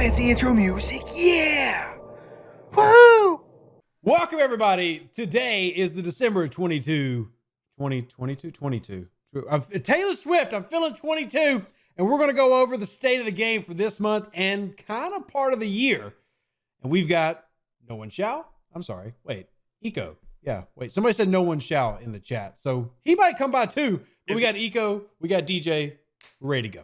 fancy intro music. Yeah! Woohoo! Welcome, everybody. Today is the December 22. Taylor Swift, I'm feeling 22, and we're going to go over the state of the game for this month and kind of part of the year. And we've got No One Shall. I'm sorry. Wait, Eco. Yeah, wait. Somebody said No One Shall in the chat. So he might come by too. But we got Eco. We got DJ. We're ready to go.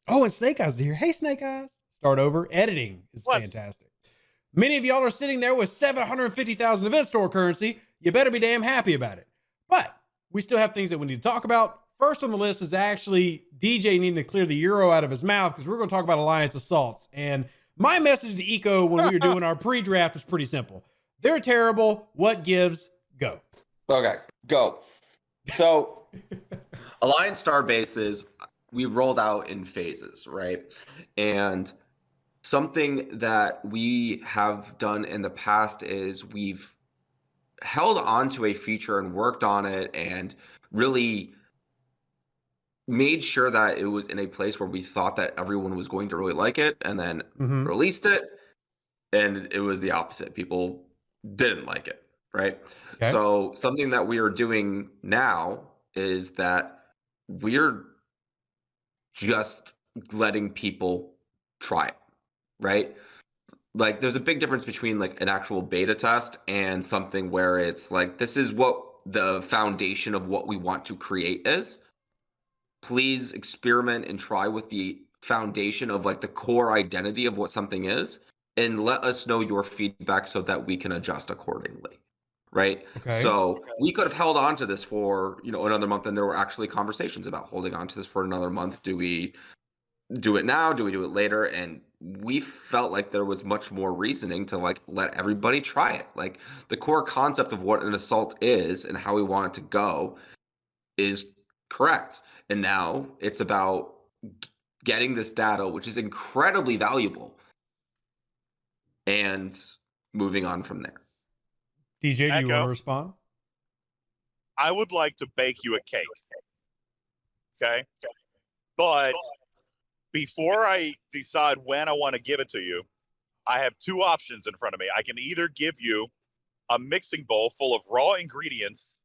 Oh, and Snake Eyes is here. Hey, Snake Eyes. Start over. Editing is fantastic. Many of y'all are sitting there with 750,000 event store currency. You better be damn happy about it. But we still have things that we need to talk about. First on the list is actually DJ needing to clear the euro out of his mouth because we're going to talk about Alliance Assaults. And my message to Eco when we were doing our pre-draft was pretty simple. They're terrible. What gives? Go. Okay, go. So Alliance Star bases, we rolled out in phases, right? And something that we have done in the past is we've held on to a feature and worked on it and really made sure that it was in a place where we thought that everyone was going to really like it, and then released it, and it was the opposite. People didn't like it, right? Okay. So something that we are doing now is that we're just letting people try it, right? Like there's a big difference between like an actual beta test and something where it's like, this is what the foundation of what we want to create is. Please experiment and try with the foundation of like the core identity of what something is, and let us know your feedback so that we can adjust accordingly. Right. Okay. So we could have held on to this for, another month, and there were actually conversations about holding on to this for another month. Do we do it now? Do we do it later? And we felt like there was much more reasoning to like let everybody try it. Like the core concept of what an assault is and how we want it to go is correct. And now it's about getting this data, which is incredibly valuable, and moving on from there. DJ, do you want to respond? I would like to bake you a cake. Okay? But before I decide when I want to give it to you, I have two options in front of me. I can either give you a mixing bowl full of raw ingredients,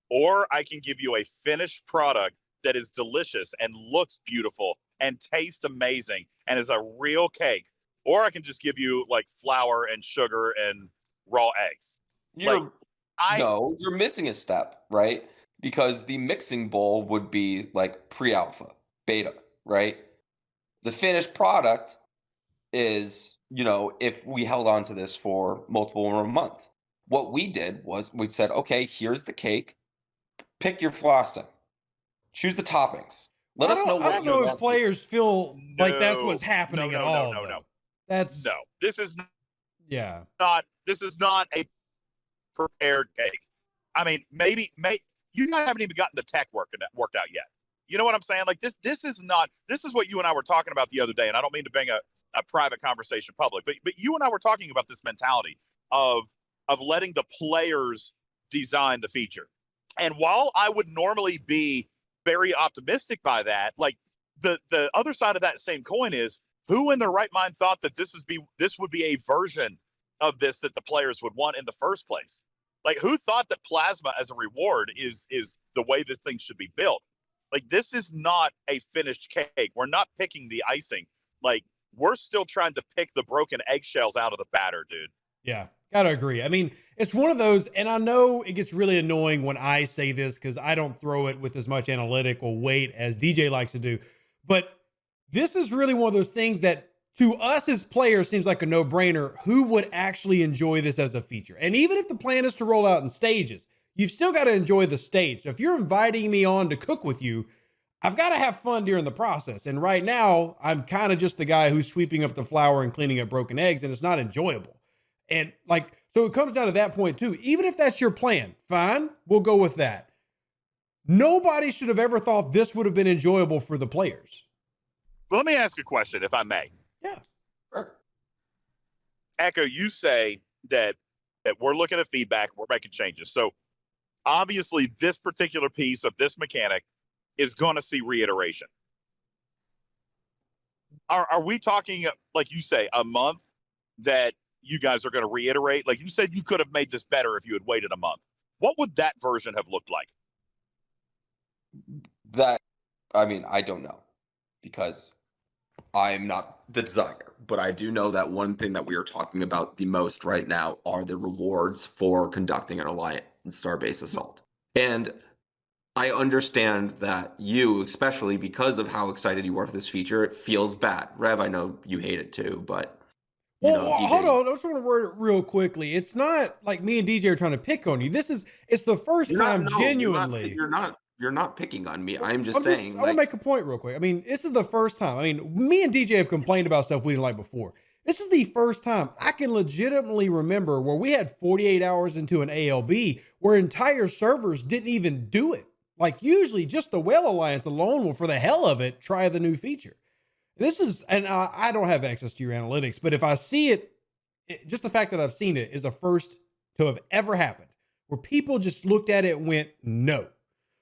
or I can give you a finished product that is delicious and looks beautiful and tastes amazing and is a real cake. Or I can just give you like flour and sugar and raw eggs. No, you're missing a step, right? Because the mixing bowl would be like pre-alpha, beta, right? The finished product is, if we held on to this for multiple more months. What we did was we said, okay, here's the cake. Pick your frosting. Choose the toppings. Let us know what you want. I don't know if players feel like that's what's happening at all. No. That's This is This is not a prepared cake. I mean, maybe you guys haven't even gotten the tech worked out yet. You know what I'm saying? Like this is what you and I were talking about the other day, and I don't mean to bring a private conversation public, but you and I were talking about this mentality of letting the players design the feature. And while I would normally be very optimistic by that, like the other side of that same coin is, who in their right mind thought that this would be a version of this that the players would want in the first place? Like, who thought that plasma as a reward is the way this thing should be built? Like, this is not a finished cake. We're not picking the icing. Like, we're still trying to pick the broken eggshells out of the batter, dude. Yeah, gotta agree. I mean, it's one of those, and I know it gets really annoying when I say this because I don't throw it with as much analytical weight as DJ likes to do, but this is really one of those things that to us as players seems like a no-brainer. Who would actually enjoy this as a feature? And even if the plan is to roll out in stages, you've still got to enjoy the stage. So if you're inviting me on to cook with you, I've got to have fun during the process. And right now, I'm kind of just the guy who's sweeping up the flour and cleaning up broken eggs, and it's not enjoyable. And so it comes down to that point too. Even if that's your plan, fine, we'll go with that. Nobody should have ever thought this would have been enjoyable for the players. Well, let me ask a question, if I may. Yeah. Sure. Echo, you say that we're looking at feedback, we're making changes. So obviously this particular piece of this mechanic is going to see reiteration. are we talking, like you say, a month that you guys are going to reiterate? Like you said, you could have made this better if you had waited a month. What would that version have looked like? I don't know, because I'm not the designer, but I do know that one thing that we are talking about the most right now are the rewards for conducting an Alliance Starbase assault. And I understand that you, especially because of how excited you are for this feature, it feels bad. Rev, I know you hate it too, but DJ, hold on. I just want to word it real quickly. It's not like me and DJ are trying to pick on you. It's the first time genuinely. You're not picking on me. I'm just saying. I want to make a point real quick. I mean, this is the first time. I mean, me and DJ have complained about stuff we didn't like before. This is the first time I can legitimately remember where we had 48 hours into an ALB where entire servers didn't even do it. Like usually just the Whale Alliance alone will, for the hell of it, try the new feature. This is, and I don't have access to your analytics, but if I see it, just the fact that I've seen it is a first to have ever happened where people just looked at it and went, no.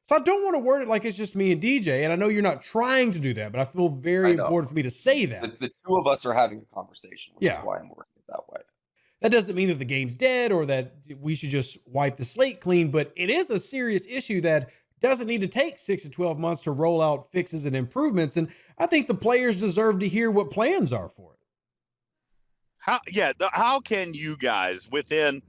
So I don't want to word it like it's just me and DJ. And I know you're not trying to do that, but I feel very important for me to say that. The two of us are having a conversation, which is why I'm working it that way. That doesn't mean that the game's dead or that we should just wipe the slate clean, but it is a serious issue that doesn't need to take 6 to 12 months to roll out fixes and improvements. And I think the players deserve to hear what plans are for it. How can you guys within,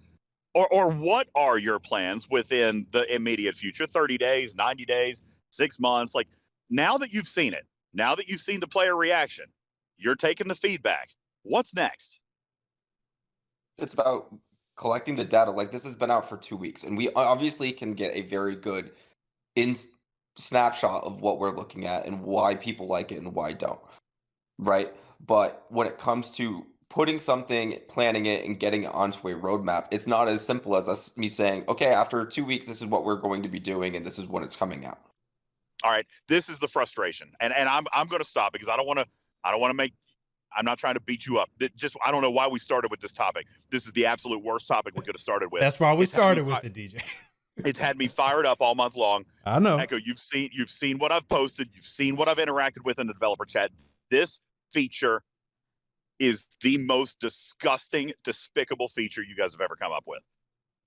or what are your plans within the immediate future? 30 days, 90 days, 6 months? Like now that you've seen it, now that you've seen the player reaction, you're taking the feedback. What's next? It's about collecting the data. Like this has been out for 2 weeks, and we obviously can get a very good snapshot of what we're looking at and why people like it and why don't, right? But when it comes to putting something, planning it, and getting it onto a roadmap, it's not as simple as me saying, okay, after 2 weeks, this is what we're going to be doing, and this is when it's coming out. All right, this is the frustration, and I'm going to stop because I don't want to make. I'm not trying to beat you up. I don't know why we started with this topic. This is the absolute worst topic we could have started with. That's why we started with it, DJ. It's had me fired up all month long. I know. Echo, you've seen what I've posted. You've seen what I've interacted with in the developer chat. This feature is the most disgusting, despicable feature you guys have ever come up with.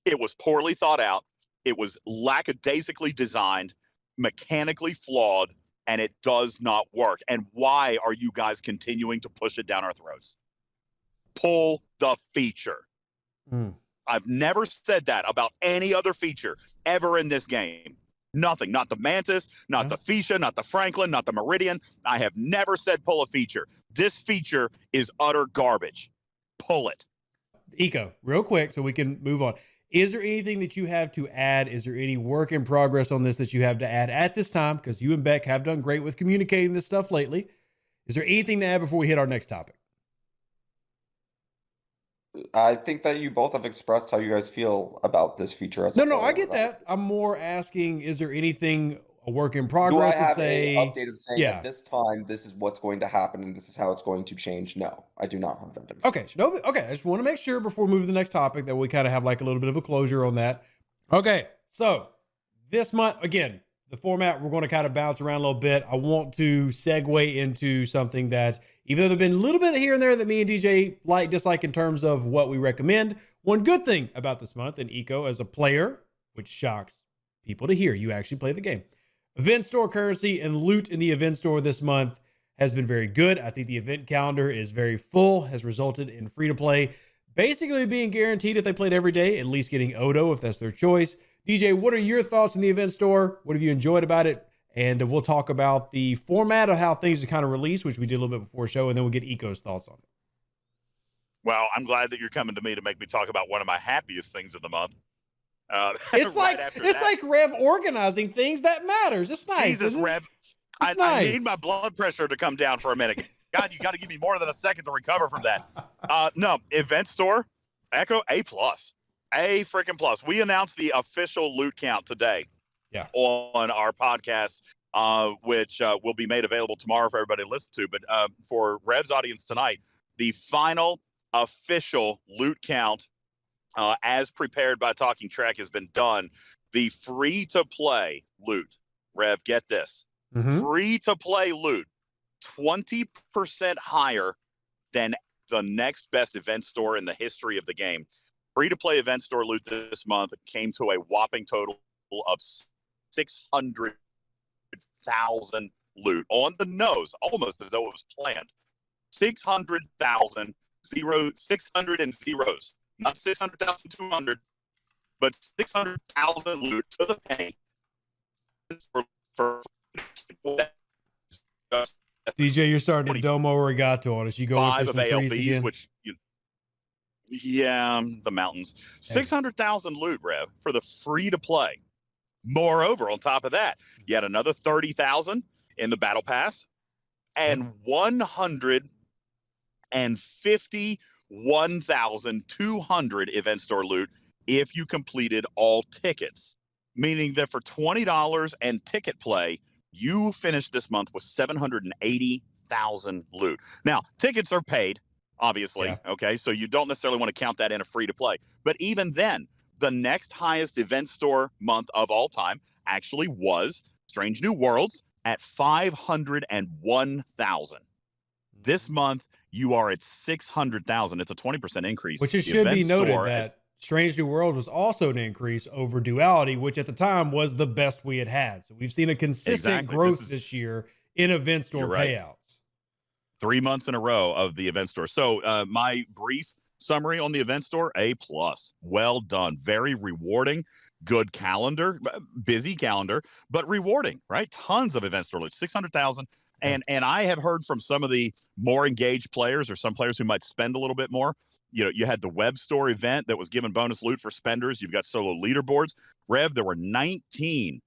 It was poorly thought out. It was lackadaisically designed, mechanically flawed, and it does not work. And why are you guys continuing to push it down our throats? Pull the feature. I've never said that about any other feature ever in this game. Nothing. Not the Mantis, not the Fuchsia, not the Franklin, not the Meridian. I have never said pull a feature. This feature is utter garbage. Pull it. Eco, real quick so we can move on. Is there anything that you have to add? Is there any work in progress on this that you have to add at this time? Because you and Beck have done great with communicating this stuff lately. Is there anything to add before we hit our next topic? I think that you both have expressed how you guys feel about this feature. No, I get that. I'm more asking, is there anything, a work in progress to say? An update of saying at this time, this is what's going to happen and this is how it's going to change? No, I do not have that information. Okay. I just want to make sure before we move to the next topic that we kind of have like a little bit of a closure on that. Okay, so this month, again, the format, we're going to kind of bounce around a little bit. I want to segue into something that, even though there've been a little bit here and there that me and DJ dislike in terms of what we recommend. One good thing about this month, and Eco as a player, which shocks people to hear, you actually play the game. Event store currency and loot in the event store this month has been very good. I think the event calendar is very full, has resulted in free to play basically being guaranteed if they played every day, at least getting Odo if that's their choice. DJ, what are your thoughts on the event store? What have you enjoyed about it? And we'll talk about the format of how things are kind of released, which we did a little bit before the show, and then we'll get Eco's thoughts on it. Well, I'm glad that you're coming to me to make me talk about one of my happiest things of the month. It's like Rev organizing things that matters. It's nice. Jesus, Rev. I need my blood pressure to come down for a minute. God, you got to give me more than a second to recover from that. No, event store, Echo, A+. A freaking plus. We announced the official loot count today on our podcast, which will be made available tomorrow for everybody to listen to. But for Rev's audience tonight, the final official loot count as prepared by Talking Trek has been done. The free-to-play loot, Rev, get this, free-to-play loot 20% higher than the next best event store in the history of the game. Free-to-play event store loot this month came to a whopping total of 600,000 loot, on the nose, almost as though it was planned. 600,000 600 and zeros, not 600,200, but 600,000 loot to the penny. DJ, you're starting to Domo Arigato on us. You go 5 of trees ALBs, again? which the mountains. 600,000 loot, Rev, for the free to play. Moreover, on top of that, you had another 30,000 in the battle pass and 151,200 event store loot if you completed all tickets, meaning that for $20 and ticket play, you finished this month with 780,000 loot. Now, tickets are paid, obviously. Okay, so you don't necessarily want to count that in a free to play. But even then, the next highest event store month of all time actually was Strange New Worlds at 501,000. This month, you are at 600,000. It's a 20% increase. Which it should be noted that Strange New World was also an increase over Duality, which at the time was the best we had had. So we've seen a consistent growth this year in event store payouts. 3 months in a row of the event store. So my brief summary on the event store, A+. Well done. Very rewarding. Good calendar, busy calendar, but rewarding, right? Tons of event store loot, 600,000. And I have heard from some of the more engaged players or some players who might spend a little bit more. You know, you had the web store event that was giving bonus loot for spenders. You've got solo leaderboards. Rev, there were 19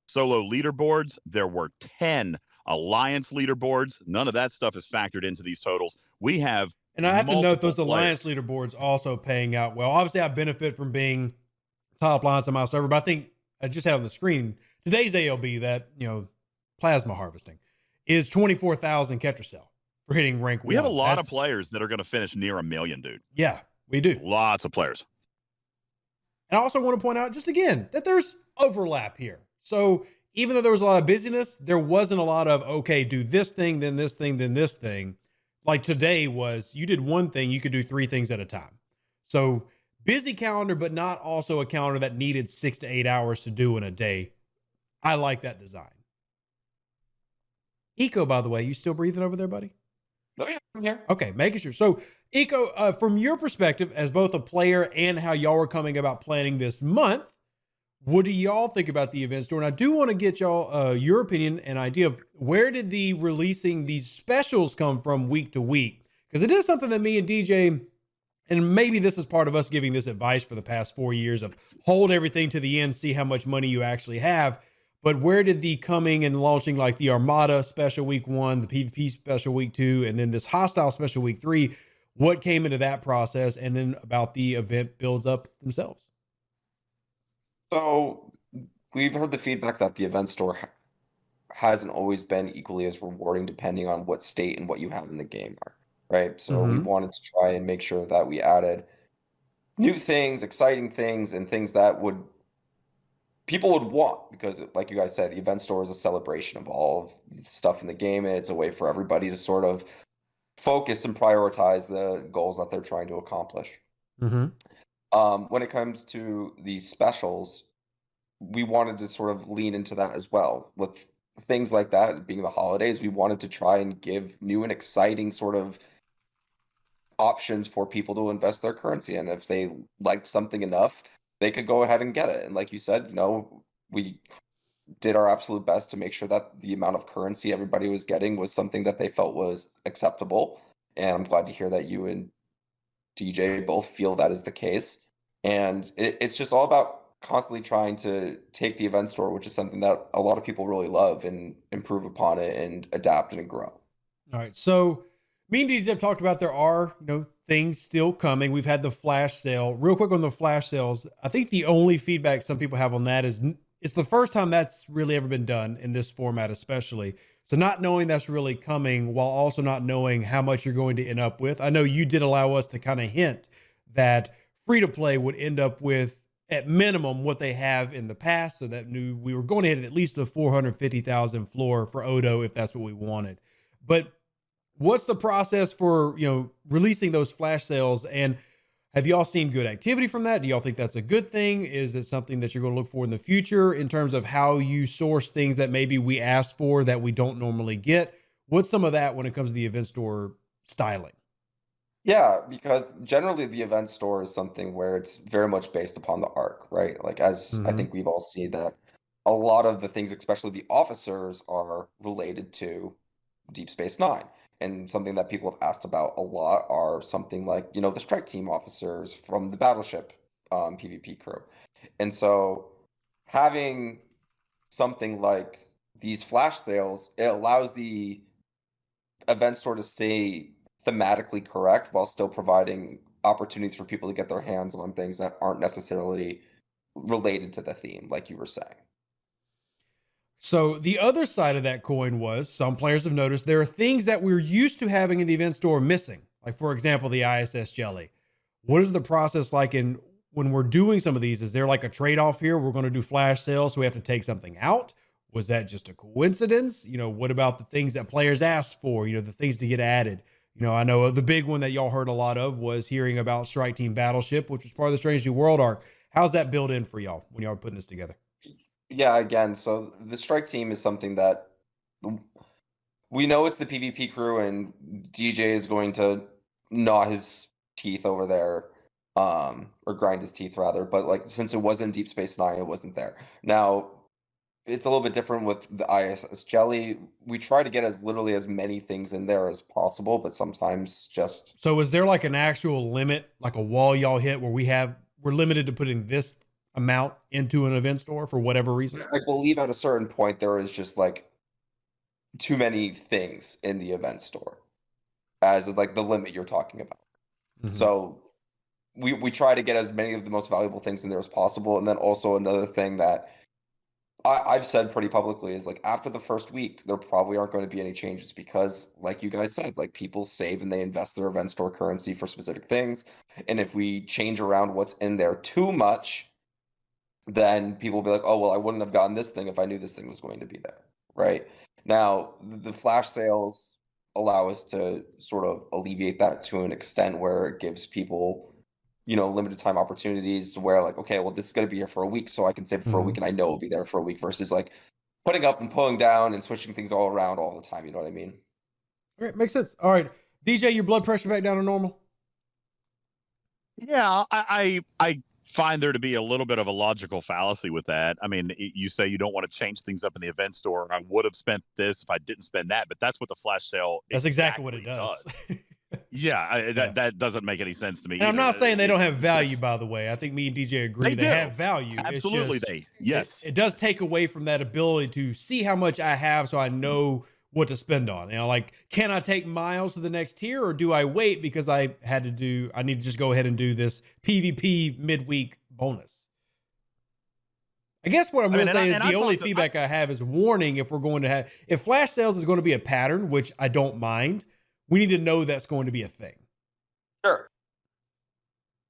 solo leaderboards. There were 10 alliance leaderboards. None of that stuff is factored into these totals. We have And I have to note those alliance leaderboards also paying out well. Obviously, I benefit from being top alliance on my server, but I think I just had on the screen today's ALB that, you know, plasma harvesting is 24,000 Ketracel for hitting rank 1. We have a lot of players that are going to finish near 1 million, dude. Yeah, we do. Lots of players. And I also want to point out just again that there's overlap here. So even though there was a lot of busyness, there wasn't a lot of, okay, do this thing, then this thing, then this thing. Like today was, you did one thing, you could do 3 things at a time. So busy calendar, but not also a calendar that needed 6 to 8 hours to do in a day. I like that design. Eco, by the way, you still breathing over there, buddy? Oh, yeah, I'm here. Okay, making sure. So, Eco, from your perspective as both a player and how y'all were coming about planning this month, what do y'all think about the event store? And I do want to get y'all your opinion and idea of where did the releasing these specials come from week to week? Because it is something that me and DJ, and maybe this is part of us giving this advice for the past 4 years of hold everything to the end, see how much money you actually have. But where did the coming and launching like the Armada special week 1, the PvP special week 2, and then this hostile special week 3, what came into that process, and then about the event builds up themselves? So we've heard the feedback that the event store hasn't always been equally as rewarding depending on what state and what you have in the game are, right? So we wanted to try and make sure that we added new things, exciting things, and things that people would want, because like you guys said, the event store is a celebration of all of the stuff in the game, and it's a way for everybody to sort of focus and prioritize the goals that they're trying to accomplish. When it comes to the specials, we wanted to sort of lean into that as well. With things like that being the holidays, we wanted to try and give new and exciting sort of options for people to invest their currency in. If they liked something enough, they could go ahead and get it. And like you said, you know, we did our absolute best to make sure that the amount of currency everybody was getting was something that they felt was acceptable. And I'm glad to hear that you and DJ both feel that is the case. And it's just all about constantly trying to take the event store, which is something that a lot of people really love, and improve upon it and adapt and grow. All right. So me and DJ have talked about there are, you know, things still coming. We've had the flash sale. Real quick on the flash sales, I think the only feedback some people have on that is it's the first time that's really ever been done in this format, especially. So not knowing that's really coming while also not knowing how much you're going to end up with. I know you did allow us to kind of hint that free to play would end up with at minimum what they have in the past. So that we were going to hit at least the 450,000 floor for Odo if that's what we wanted. But what's the process for, releasing those flash sales? And have y'all seen good activity from that? Do y'all think that's a good thing? Is it something that you're going to look for in the future in terms of how you source things that maybe we ask for that we don't normally get? What's some of that when it comes to the event store styling? Yeah, because generally the event store is something where it's very much based upon the arc, right? Like as I think we've all seen that a lot of the things, especially the officers, are related to Deep Space Nine. And something that people have asked about a lot are something like, the strike team officers from the battleship PvP crew. And so having something like these flash sales, it allows the event store to stay thematically correct while still providing opportunities for people to get their hands on things that aren't necessarily related to the theme, like you were saying. So the other side of that coin was some players have noticed there are things that we're used to having in the event store missing. Like, for example, the ISS jelly. What is the process like when we're doing some of these? Is there like a trade-off here? We're going to do flash sales, so we have to take something out. Was that just a coincidence? What about the things that players asked for, the things to get added? I know the big one that y'all heard a lot of was hearing about Strike Team Battleship, which was part of the Strange New World arc. How's that built in for y'all when y'all are putting this together? Yeah, again, so the strike team is something that we know it's the PvP crew, and DJ is going to gnaw his teeth over there, or grind his teeth rather. But like, since it was in Deep Space Nine, it wasn't there. Now, it's a little bit different with the ISS jelly. We try to get literally as many things in there as possible, but sometimes just. So is there like an actual limit, like a wall y'all hit where we're limited to putting this amount into an event store for whatever reason? I believe at a certain point there is just like too many things in the event store as like the limit you're talking about. So we try to get as many of the most valuable things in there as possible. And then also another thing that I've said pretty publicly is like after the first week, there probably aren't going to be any changes because like you guys said, like people save and they invest their event store currency for specific things. And if we change around what's in there too much, then people will be like, oh, well, I wouldn't have gotten this thing if I knew this thing was going to be there, right? Now, the flash sales allow us to sort of alleviate that to an extent where it gives people, limited time opportunities to where like, okay, well, this is going to be here for a week, so I can save it for a week and I know it'll be there for a week versus like putting up and pulling down and switching things all around all the time. You know what I mean? All right, makes sense. All right, DJ, your blood pressure back down to normal? Yeah, I find there to be a little bit of a logical fallacy with that. I mean, you say you don't want to change things up in the event store. I would have spent this if I didn't spend that, but that's what the flash sale. That's exactly what it does. Yeah, that doesn't make any sense to me. And I'm not saying they don't have value, by the way. I think me and DJ agree they have value. Absolutely, it does take away from that ability to see how much I have so I know what to spend on. Like, can I take miles to the next tier or do I wait because I need to just go ahead and do this PvP midweek bonus? I guess what I'm going to say is the only feedback I have is warning if flash sales is going to be a pattern, which I don't mind, we need to know that's going to be a thing. Sure.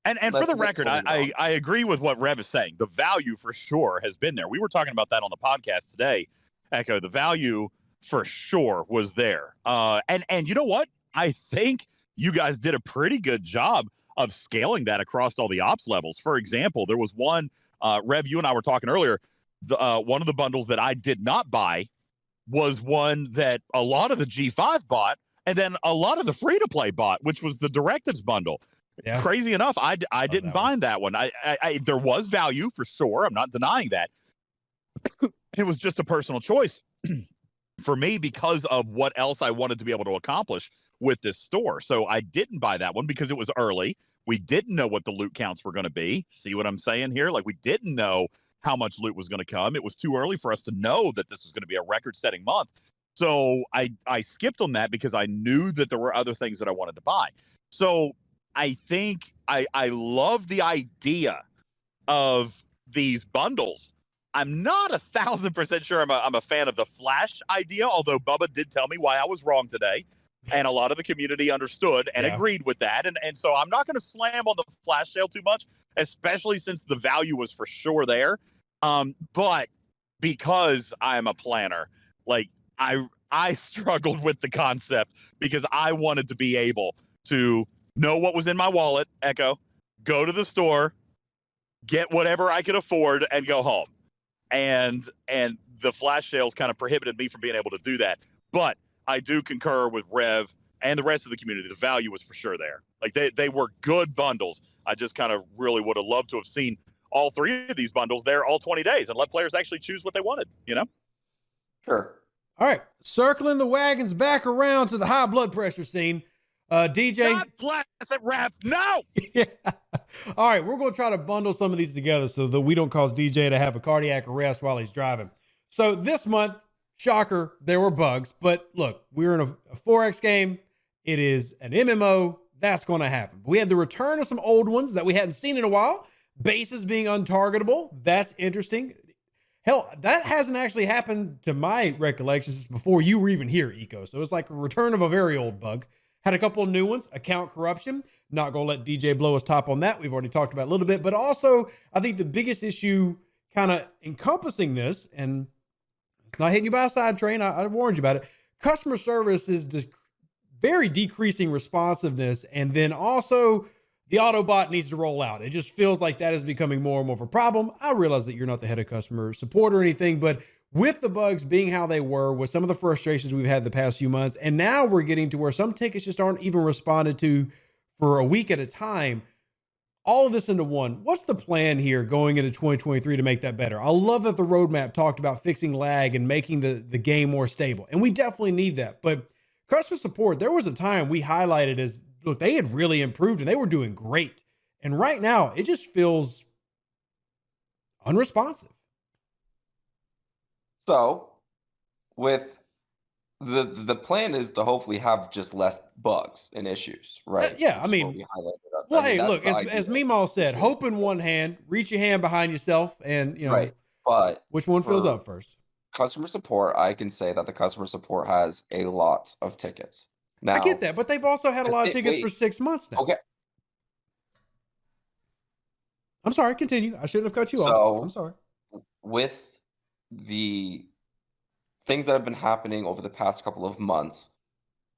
And for the record, I agree with what Rev is saying. The value for sure has been there. We were talking about that on the podcast today, Echo. The value for sure was there. And you know what? I think you guys did a pretty good job of scaling that across all the ops levels. For example, there was one, Rev, you and I were talking earlier, one of the bundles that I did not buy was one that a lot of the G5 bought, and then a lot of the free-to-play bought, which was the Directives bundle. Yeah. Crazy enough, I didn't buy that one. There was value for sure. I'm not denying that. It was just a personal choice for me because of what else I wanted to be able to accomplish with this store. So I didn't buy that one because it was early. We didn't know what the loot counts were going to be. See what I'm saying here? Like, we didn't know how much loot was going to come. It was too early for us to know that this was going to be a record-setting month. So I skipped on that because I knew that there were other things that I wanted to buy. So I think I love the idea of these bundles. I'm not 1,000% sure I'm a fan of the flash idea, although Bubba did tell me why I was wrong today. And a lot of the community understood and agreed with that. And so I'm not going to slam on the flash sale too much, especially since the value was for sure there. But because I'm a planner, like I I struggled with the concept because I wanted to be able to know what was in my wallet, Echo, go to the store, get whatever I could afford, and go home. And the flash sales kind of prohibited me from being able to do that. But I do concur with Rev and the rest of the community. The value was for sure there. Like they were good bundles. I just kind of really would have loved to have seen all three of these bundles there all 20 days and let players actually choose what they wanted, you know? Sure. All right. Circling the wagons back around to the high blood pressure scene. DJ. God bless it, Rev. No! Yeah. All right. We're going to try to bundle some of these together so that we don't cause DJ to have a cardiac arrest while he's driving. So this month, shocker, there were bugs. But look, we're in a 4X game. It is an MMO. That's going to happen. We had the return of some old ones that we hadn't seen in a while. Bases being untargetable. That's interesting. Hell, that hasn't actually happened to my recollections before you were even here, Eco. So it's like a return of a very old bug. Had a couple of new ones. Account corruption. Not going to let DJ blow his top on that. We've already talked about it a little bit. But also, I think the biggest issue kind of encompassing this, and it's not hitting you by a side train. I warned you about it. Customer service is this very decreasing responsiveness. And then also the Autobot needs to roll out. It just feels like that is becoming more and more of a problem. I realize that you're not the head of customer support or anything, but with the bugs being how they were, with some of the frustrations we've had the past few months, and now we're getting to where some tickets just aren't even responded to for a week at a time. All of this into one. What's the plan here going into 2023 to make that better? I love that the roadmap talked about fixing lag and making the game more stable. And we definitely need that. But customer support, there was a time we highlighted as, look, they had really improved and they were doing great. And right now, it just feels unresponsive. So, with the plan is to hopefully have just less bugs and issues, right? Yeah, I mean, well, hey, look, as Meemaw said, hope in one hand, reach your hand behind yourself, and you know, right. But which one fills up first? Customer support, I can say that the customer support has a lot of tickets. Now, I get that, but they've also had a lot of tickets for 6 months now. Okay. I'm sorry, continue. I shouldn't have cut you off. I'm sorry. With the things that have been happening over the past couple of months,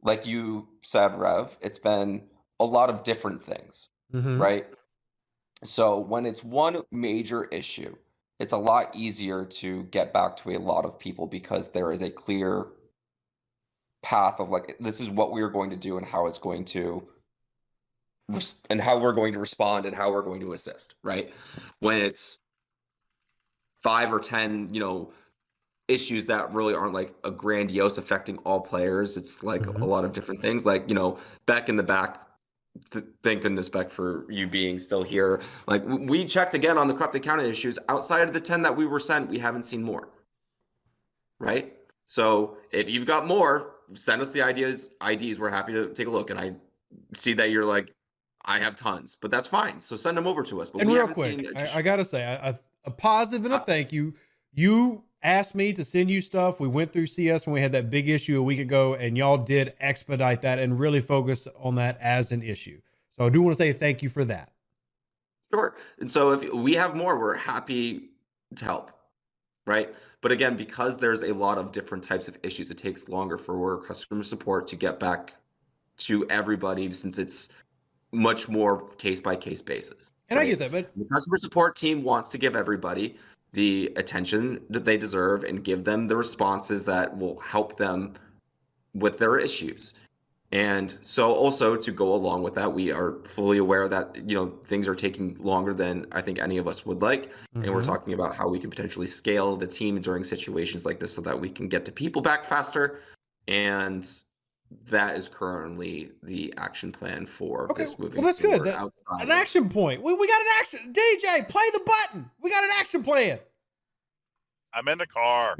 like you said, Rev, it's been a lot of different things, right? So when it's one major issue, it's a lot easier to get back to a lot of people because there is a clear path of like, this is what we're going to do and how it's going to and how we're going to respond and how we're going to assist, right? When it's 5 or 10, issues that really aren't like a grandiose affecting all players. It's like a lot of different things. Like, Beck in the back, thank goodness, Beck, for you being still here. Like, we checked again on the corrupted account issues. Outside of the 10 that we were sent, we haven't seen more, right? So if you've got more, send us the IDs. We're happy to take a look. And I see that you're like, I have tons, but that's fine. So send them over to us. But and real quick, I got to say, a positive and a thank you. You asked me to send you stuff. We went through CS when we had that big issue a week ago, and y'all did expedite that and really focus on that as an issue. So I do want to say thank you for that. Sure. And so if we have more, we're happy to help, right? But again, because there's a lot of different types of issues, it takes longer for customer support to get back to everybody since it's much more case-by-case basis. And right? I get that, but the customer support team wants to give everybody the attention that they deserve and give them the responses that will help them with their issues. And so also to go along with that, we are fully aware that, things are taking longer than I think any of us would like. And we're talking about how we can potentially scale the team during situations like this so that we can get to people back faster. And that is currently the action plan for this movie. Well, that's good. An action point. We got an action. DJ, play the button. We got an action plan. I'm in the car.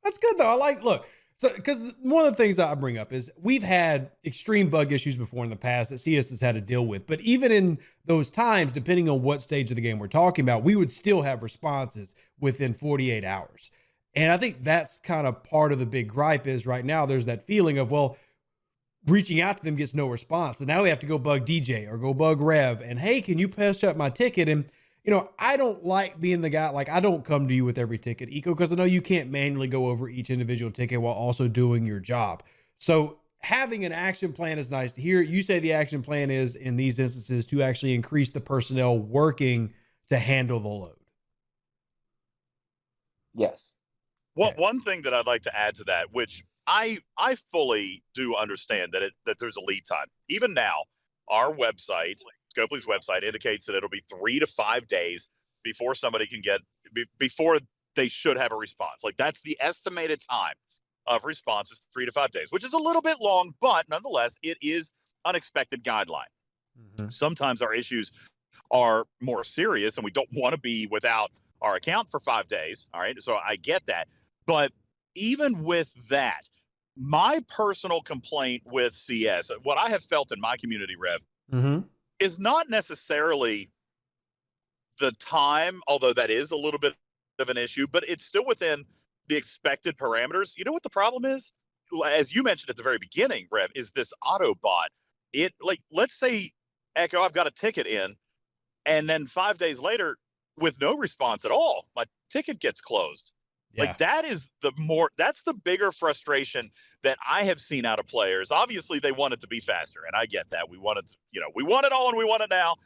That's good though. So because one of the things that I bring up is we've had extreme bug issues before in the past that CS has had to deal with. But even in those times, depending on what stage of the game we're talking about, we would still have responses within 48 hours. And I think that's kind of part of the big gripe is right now there's that feeling of, well, reaching out to them gets no response. So now we have to go bug DJ or go bug Rev and, hey, can you patch up my ticket? And I don't like being the guy, like I don't come to you with every ticket, Eco, because I know you can't manually go over each individual ticket while also doing your job. So having an action plan is nice to hear. You say the action plan is in these instances to actually increase the personnel working to handle the load. Yes. Well, one thing that I'd like to add to that, which I fully do understand that there's a lead time. Even now, our website, Scopely's website, indicates that it'll be 3 to 5 days before somebody can before they should have a response. Like that's the estimated time of response is 3 to 5 days, which is a little bit long, but nonetheless, it is an expected guideline. Mm-hmm. Sometimes our issues are more serious and we don't want to be without our account for 5 days. All right. So I get that. But even with that, my personal complaint with CS, what I have felt in my community, Rev, mm-hmm. is not necessarily the time, although that is a little bit of an issue, but it's still within the expected parameters. You know what the problem is? As you mentioned at the very beginning, Rev, is this auto bot. Let's say, Echo, I've got a ticket in, and then 5 days later, with no response at all, my ticket gets closed. Yeah. Like that's the bigger frustration that I have seen out of players. Obviously they want it to be faster, and I get that. We want it all and we want it now.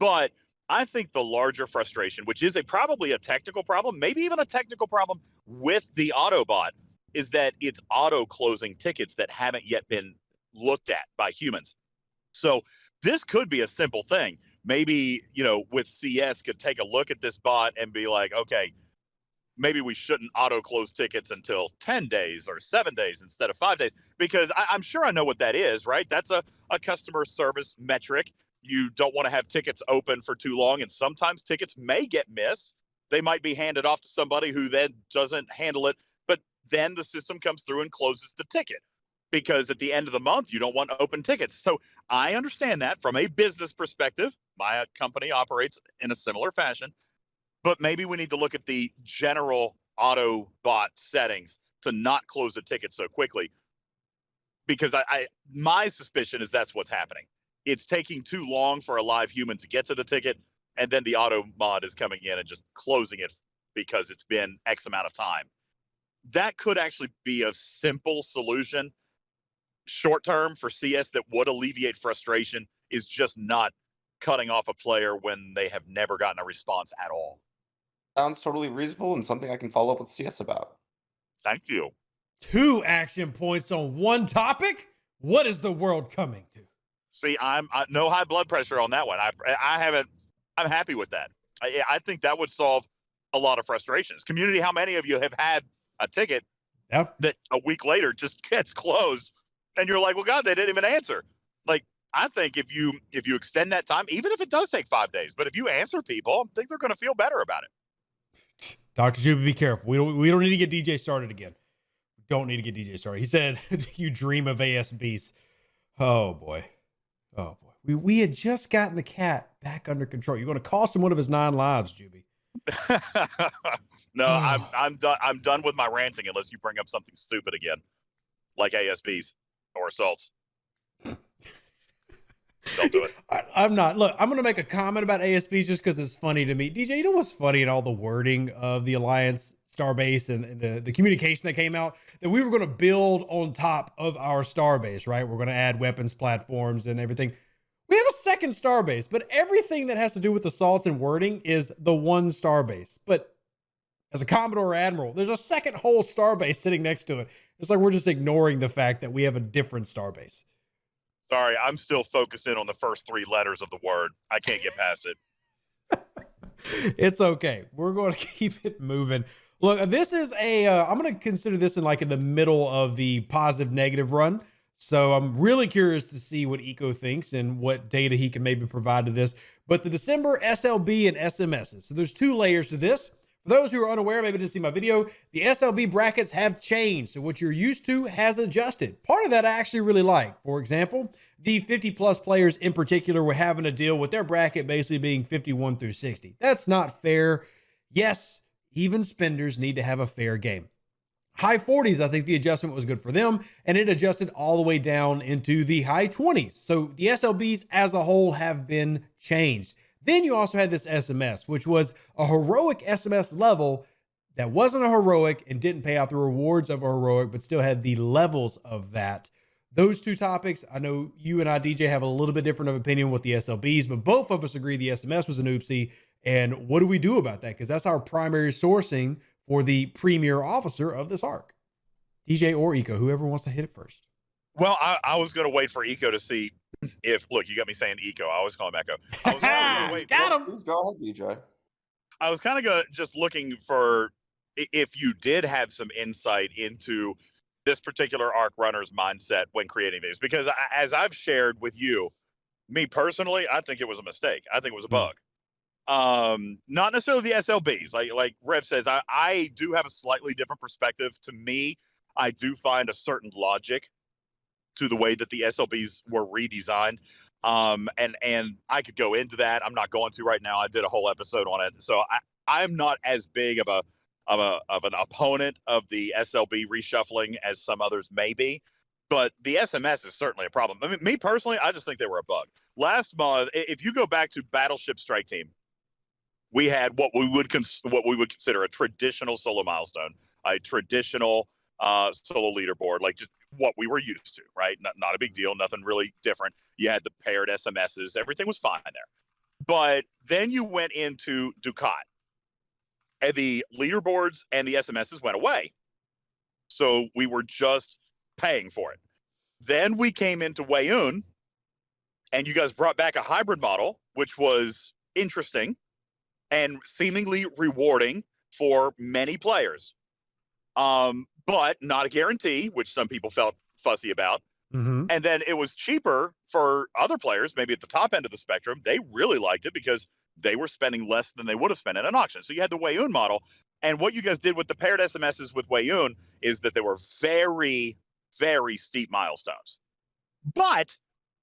But I think the larger frustration, which is probably a technical problem, maybe even a technical problem with the Autobot, is that it's auto closing tickets that haven't yet been looked at by humans. So this could be a simple thing. Maybe, with CS could take a look at this bot and be like, okay, maybe we shouldn't auto close tickets until 10 days or 7 days instead of 5 days, because I'm sure I know what that is, right? That's a customer service metric. You don't want to have tickets open for too long. And sometimes tickets may get missed. They might be handed off to somebody who then doesn't handle it. But then the system comes through and closes the ticket, because at the end of the month, you don't want open tickets. So I understand that from a business perspective. My company operates in a similar fashion. But maybe we need to look at the general auto bot settings to not close a ticket so quickly, because my suspicion is that's what's happening. It's taking too long for a live human to get to the ticket, and then the auto mod is coming in and just closing it because it's been X amount of time. That could actually be a simple solution short term for CS that would alleviate frustration, is just not cutting off a player when they have never gotten a response at all. Sounds totally reasonable and something I can follow up with CS about. Thank you. 2 action points on one topic? What is the world coming to? See, I'm no high blood pressure on that one. I'm happy with that. I think that would solve a lot of frustrations. Community, how many of you have had a ticket that a week later just gets closed and you're like, well, God, they didn't even answer. Like, I think if you extend that time, even if it does take 5 days, but if you answer people, I think they're going to feel better about it. Dr. Juba, be careful. We don't need to get DJ started again. We don't need to get DJ started. He said, you dream of ASBs. Oh boy. We had just gotten the cat back under control. You're going to cost him one of his 9 lives, Juby. No, I'm done. I'm done with my ranting unless you bring up something stupid again, like ASBs or assaults. Don't do it. I'm not. Look, I'm going to make a comment about ASBs just because it's funny to me. DJ, you know what's funny in all the wording of the Alliance Starbase and the communication that came out? That we were going to build on top of our Starbase, right? We're going to add weapons platforms and everything. We have a second Starbase, but everything that has to do with assaults and wording is the one Starbase. But as a Commodore or Admiral, there's a second whole Starbase sitting next to it. It's like we're just ignoring the fact that we have a different Starbase. Sorry, I'm still focused in on the first 3 letters of the word. I can't get past it. It's okay. We're going to keep it moving. Look, this is I'm going to consider this in the middle of the positive negative run. So I'm really curious to see what Eco thinks and what data he can maybe provide to this. But the December SLB and SMSs. So there's 2 layers to this. For those who are unaware, maybe didn't see my video, the SLB brackets have changed. So what you're used to has adjusted. Part of that I actually really like. For example, the 50-plus players in particular were having to deal with their bracket basically being 51 through 60. That's not fair. Yes, even spenders need to have a fair game. High 40s, I think the adjustment was good for them, and it adjusted all the way down into the high 20s. So the SLBs as a whole have been changed. Then you also had this SMS, which was a heroic SMS level that wasn't a heroic and didn't pay out the rewards of a heroic, but still had the levels of that. Those two topics, I know you and I, DJ, have a little bit different of opinion with the SLBs, but both of us agree the SMS was an oopsie. And what do we do about that? Because that's our primary sourcing for the premier officer of this arc. DJ or Eco, whoever wants to hit it first. Well, I was going to wait for Eco to see if, look, you got me saying Eco. I always call him Echo. I was gonna wait. Got him. Please go ahead, DJ. I was kind of just looking for if you did have some insight into this particular arc runner's mindset when creating these, because as I've shared with you, me personally, I think it was a mistake. I think it was a bug. Not necessarily the SLBs. Like Rev says, I do have a slightly different perspective. To me, I do find a certain logic to the way that the SLBs were redesigned. And I could go into that. I'm not going to right now. I did a whole episode on it. So I'm not as big of an opponent of the SLB reshuffling as some others may be, but the SMS is certainly a problem. I mean, me personally, I just think they were a bug. Last month, if you go back to Battleship Strike Team, we had what we would consider a traditional solo milestone, a traditional solo leaderboard, like just what we were used to, right? Not a big deal, nothing really different. You had the paired SMSs, everything was fine there. But then you went into Ducat, and the leaderboards and the SMSs went away. So we were just paying for it. Then we came into Wayun, and you guys brought back a hybrid model, which was interesting and seemingly rewarding for many players. But not a guarantee, which some people felt fussy about. Mm-hmm. And then it was cheaper for other players, maybe at the top end of the spectrum. They really liked it because they were spending less than they would have spent in an auction. So you had the Wayun model. And what you guys did with the paired SMSs with Wayun is that they were very, very steep milestones. But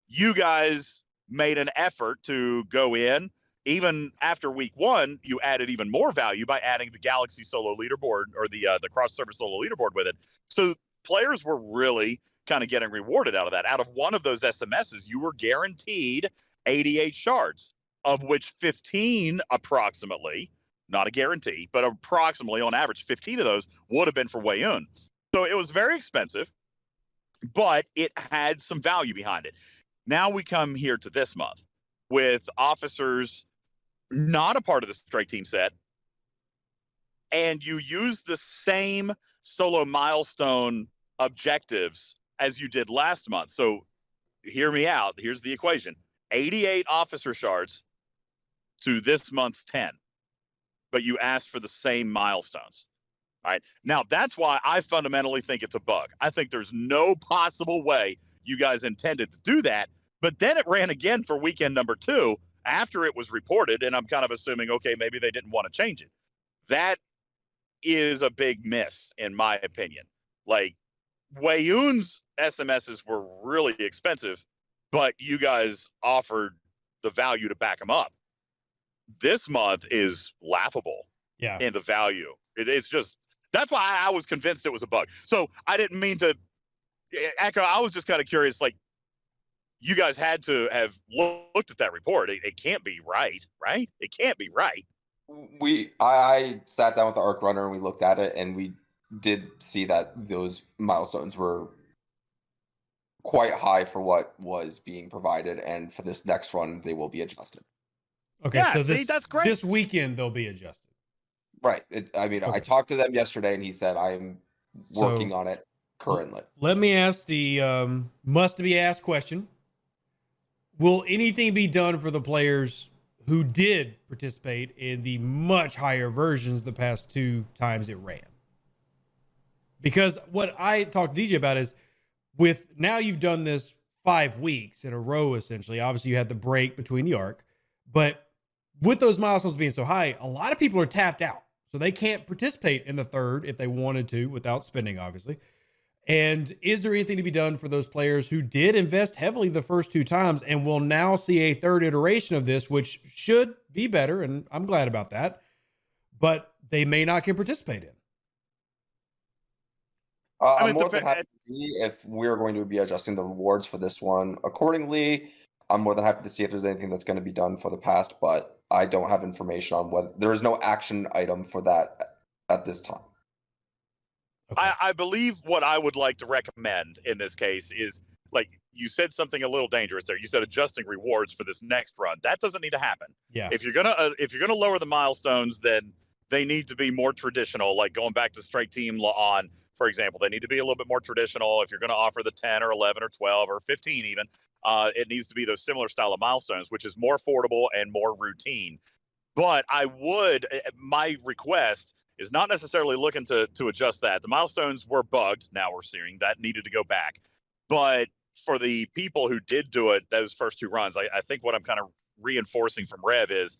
you guys made an effort to go in. Even after week one, you added even more value by adding the Galaxy solo leaderboard or the cross-server solo leaderboard with it. So players were really kind of getting rewarded out of that. Out of one of those SMSs, you were guaranteed 88 shards, of which 15 approximately, not a guarantee, but approximately on average, 15 of those would have been for Wayun. So it was very expensive, but it had some value behind it. Now we come here to this month with officers not a part of the strike team set, and you use the same solo milestone objectives as you did last month. So hear me out. Here's the equation. 88 officer shards to this month's 10, but you asked for the same milestones. All right. Now, that's why I fundamentally think it's a bug. I think there's no possible way you guys intended to do that, but then it ran again for weekend number 2 after it was reported, and I'm kind of assuming, okay, maybe they didn't want to change it. That is a big miss, in my opinion. Like, Wayun's SMSs were really expensive, but you guys offered the value to back them up. This month is laughable in the value. It's just, that's why I was convinced it was a bug. So I didn't mean to echo. I was just kind of curious, like, you guys had to have looked at that report. It can't be right? It can't be right. I sat down with the arc runner and we looked at it, and we did see that those milestones were quite high for what was being provided, and for this next run they will be adjusted. Okay, yeah, so that's great. This weekend they'll be adjusted. Right. Okay. I talked to them yesterday, and he said I'm working on it currently. Let me ask the must-be-asked question. Will anything be done for the players who did participate in the much higher versions the past 2 times it ran? Because what I talked to DJ about is, with now you've done this 5 weeks in a row, essentially. Obviously, you had the break between the arc, but with those milestones being so high, a lot of people are tapped out. So they can't participate in the third if they wanted to without spending, obviously. And is there anything to be done for those players who did invest heavily the first 2 times and will now see a third iteration of this, which should be better, and I'm glad about that, but they may not can participate in? I'm more than happy to see if we're going to be adjusting the rewards for this one accordingly. I'm more than happy to see if there's anything that's going to be done for the past, but I don't have information on whether there is no action item for that at this time. Okay. I believe what I would like to recommend in this case is, like you said, something a little dangerous there. You said adjusting rewards for this next run. That doesn't need to happen. Yeah. If you're gonna lower the milestones, then they need to be more traditional. Like going back to straight team on, for example, they need to be a little bit more traditional. If you're going to offer the 10 or 11 or 12 or 15 even, it needs to be those similar style of milestones, which is more affordable and more routine. But my request is not necessarily looking to adjust that. The milestones were bugged. Now we're seeing that needed to go back. But for the people who did do it, those first two runs, I think what I'm kind of reinforcing from Rev is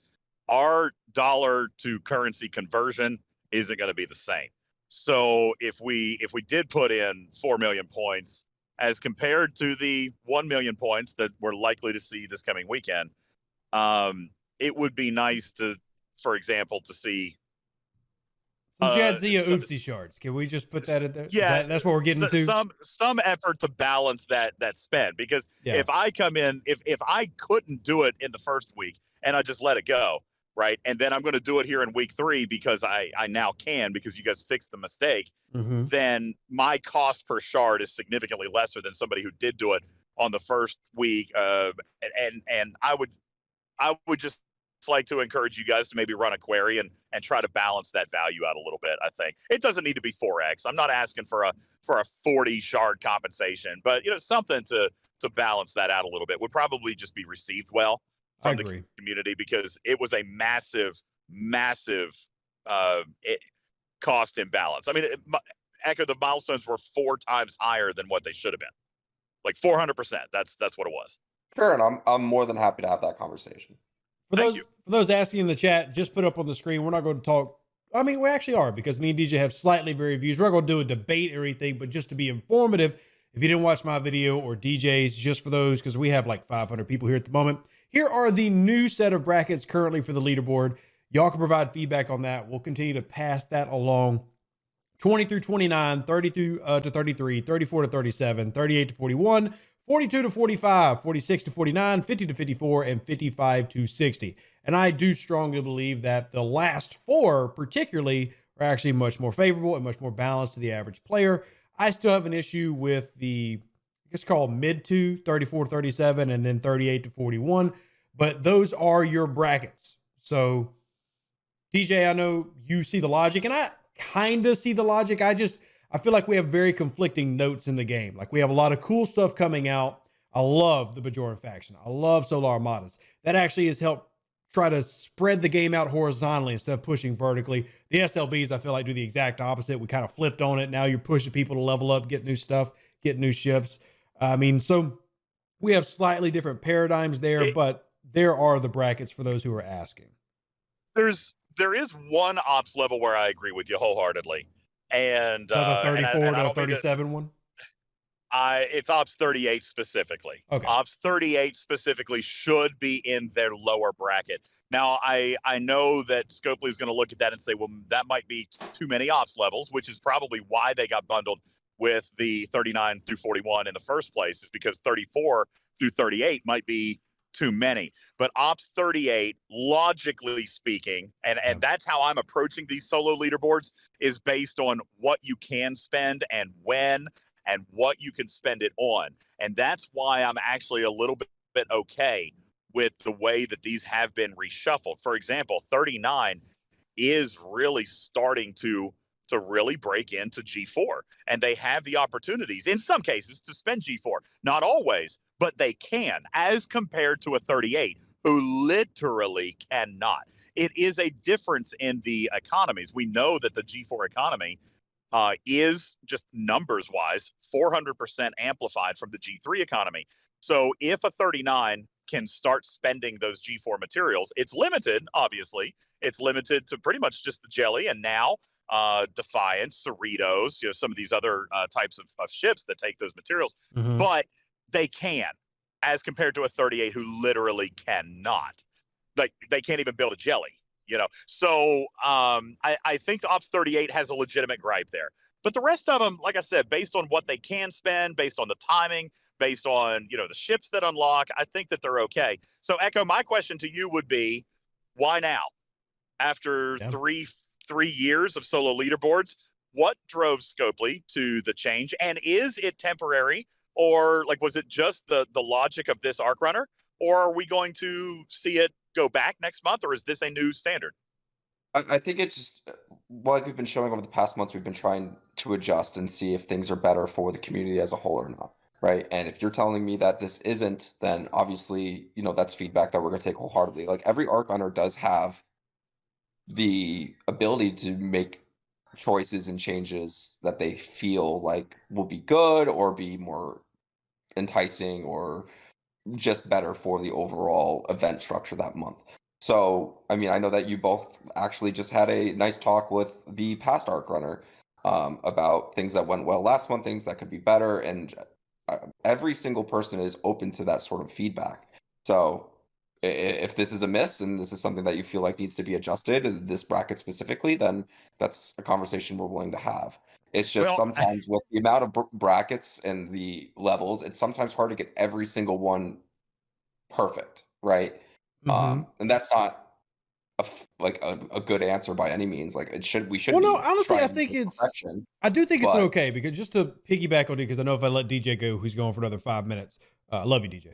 our dollar to currency conversion isn't going to be the same. So if we did put in 4 million points as compared to the 1 million points that we're likely to see this coming weekend, it would be nice to, for example, to see. Since you had Zia oopsie shards, can we just put that in there? Yeah, that's what we're getting to. Some effort to balance that spend, because if I come in, if I couldn't do it in the first week and I just let it go, right, and then I'm going to do it here in week 3 because I now can, because you guys fixed the mistake, then my cost per shard is significantly lesser than somebody who did do it on the first week, and I would just like to encourage you guys to maybe run a query and try to balance that value out a little bit. I think it doesn't need to be 4x. I'm not asking for a 40 shard compensation, but something to balance that out a little bit would probably just be received well from the community, because it was a massive cost imbalance. I mean, Echo, the milestones were 4 times higher than what they should have been, like 400%. That's what it was. Sure, and I'm more than happy to have that conversation. For those asking in the chat, just put up on the screen. We're not going to talk. I mean, we actually are, because me and DJ have slightly varied views. We're not going to do a debate or anything, but just to be informative, if you didn't watch my video or DJ's, just for those, because we have like 500 people here at the moment. Here are the new set of brackets currently for the leaderboard. Y'all can provide feedback on that. We'll continue to pass that along. 20 through 29, 30 through to 33, 34 to 37, 38 to 41, 42 to 45, 46 to 49, 50 to 54, and 55 to 60. And I do strongly believe that the last 4 particularly are actually much more favorable and much more balanced to the average player. I still have an issue with the, I guess called mid 2, 34 to 37, and then 38 to 41. But those are your brackets. So DJ, I know you see the logic, and I kind of see the logic. I feel like we have very conflicting notes in the game. Like, we have a lot of cool stuff coming out. I love the Bajoran faction. I love Solar Armadas. That actually has helped try to spread the game out horizontally instead of pushing vertically. The SLBs, I feel like, do the exact opposite. We kind of flipped on it. Now you're pushing people to level up, get new stuff, get new ships. I mean, so we have slightly different paradigms there, but there are the brackets for those who are asking. There is one ops level where I agree with you wholeheartedly. And the 34 to 37 one? It's Ops 38 specifically. Okay. Ops 38 specifically should be in their lower bracket. Now, I know that Scopely is going to look at that and say, well, that might be too many Ops levels, which is probably why they got bundled with the 39 through 41 in the first place, is because 34 through 38 might be too many. But Ops 38, logically speaking, and that's how I'm approaching these solo leaderboards, is based on what you can spend and when and what you can spend it on. And that's why I'm actually a little bit okay with the way that these have been reshuffled. For example, 39 is really starting to really break into G4, and they have the opportunities in some cases to spend G4. Not always, but they can, as compared to a 38 who literally cannot. It is a difference in the economies. We know that the G4 economy is, just numbers wise, 400% amplified from the G3 economy. So if a 39 can start spending those G4 materials, it's limited, obviously. It's limited to pretty much just the Jelly, and now Defiance, Cerritos, some of these other types of ships that take those materials. But they can, as compared to a 38 who literally cannot. Like, they can't even build a Jelly, So I think the Ops 38 has a legitimate gripe there. But the rest of them, like I said, based on what they can spend, based on the timing, based on, the ships that unlock. I think that they're okay. So Echo, my question to you would be, why now? After three years of solo leaderboards, what drove Scopely to the change? And is it temporary, or like, was it just the logic of this arc runner, or are we going to see it go back next month, or is this a new standard? I think it's just like we've been showing over the past months, we've been trying to adjust and see if things are better for the community as a whole or not. Right. And if you're telling me that this isn't, then obviously, that's feedback that we're going to take wholeheartedly. Like every arc runner does have the ability to make choices and changes that they feel like will be good or be more enticing or just better for the overall event structure that month. So, I mean, I know that you both actually just had a nice talk with the past arc runner about things that went well last month, things that could be better, and every single person is open to that sort of feedback. So, if this is a miss and this is something that you feel like needs to be adjusted, this bracket specifically, then that's a conversation we're willing to have. It's just sometimes with the amount of brackets and the levels, it's sometimes hard to get every single one perfect, right? And that's not a good answer by any means. Like we should. Well, no, be honestly, I trying think to it's. perfection, I do think it's but- okay, because just to piggyback on it, because I know if I let DJ go, who's going for another 5 minutes. I love you, DJ.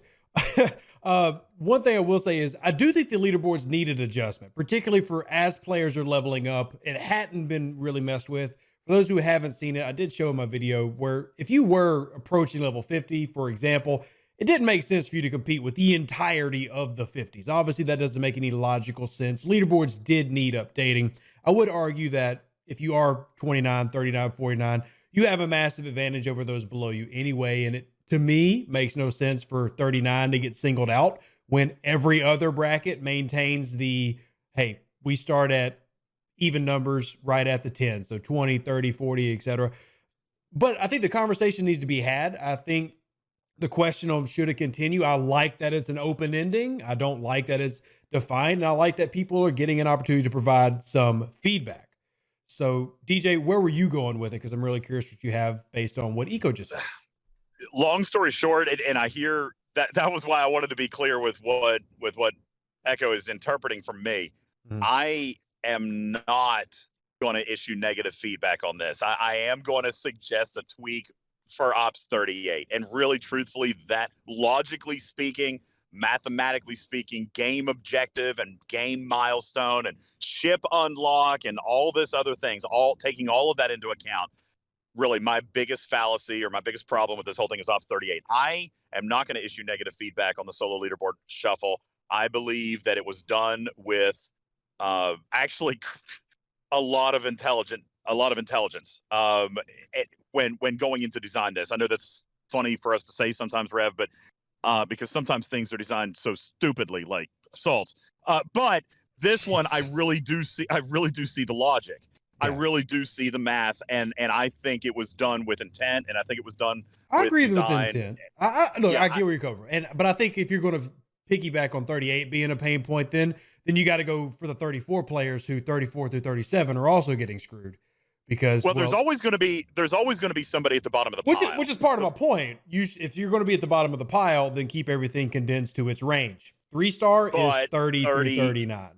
One thing I will say is I do think the leaderboards needed adjustment, particularly for as players are leveling up. It hadn't been really messed with. For those who haven't seen it, I did show in my video where if you were approaching level 50, for example, it didn't make sense for you to compete with the entirety of the 50s. Obviously, that doesn't make any logical sense. Leaderboards did need updating. I would argue that if you are 29, 39, 49, you have a massive advantage over those below you anyway. And it, to me, makes no sense for 39 to get singled out when every other bracket maintains the, hey, we start at even numbers right at the 10. So 20, 30, 40, etc. But I think the conversation needs to be had. I think the question of should it continue, I like that it's an open ending. I don't like that it's defined. And I like that people are getting an opportunity to provide some feedback. So DJ, where were you going with it? Because I'm really curious what you have based on what Eco just said. Long story short, and I hear that was why I wanted to be clear with what Echo is interpreting from me. I am not going to issue negative feedback on this. I am going to suggest a tweak for Ops 38. And really, truthfully, that logically speaking, mathematically speaking, game objective and game milestone and ship unlock and all this other things, all taking all of that into account, really my biggest fallacy or my biggest problem with this whole thing is Ops 38. I am not going to issue negative feedback on the solo leaderboard shuffle. I believe that it was done with actually a lot of intelligence when going into design this. I know that's funny for us to say sometimes, Rev, but because sometimes things are designed so stupidly, like assaults. But this one, I really do see the logic. Yeah. I really do see the math, and I think it was done with intent, and I think it was done. I agree with intent. I get where you're coming from, but I think if you're going to piggyback on 38 being a pain point, then you got to go for the 34 players who 34 through 37 are also getting screwed. Because there's always going to be somebody at the bottom of the pile, which is part of my point. If you're going to be at the bottom of the pile, then keep everything condensed to its range. 3-star is 30 through 39.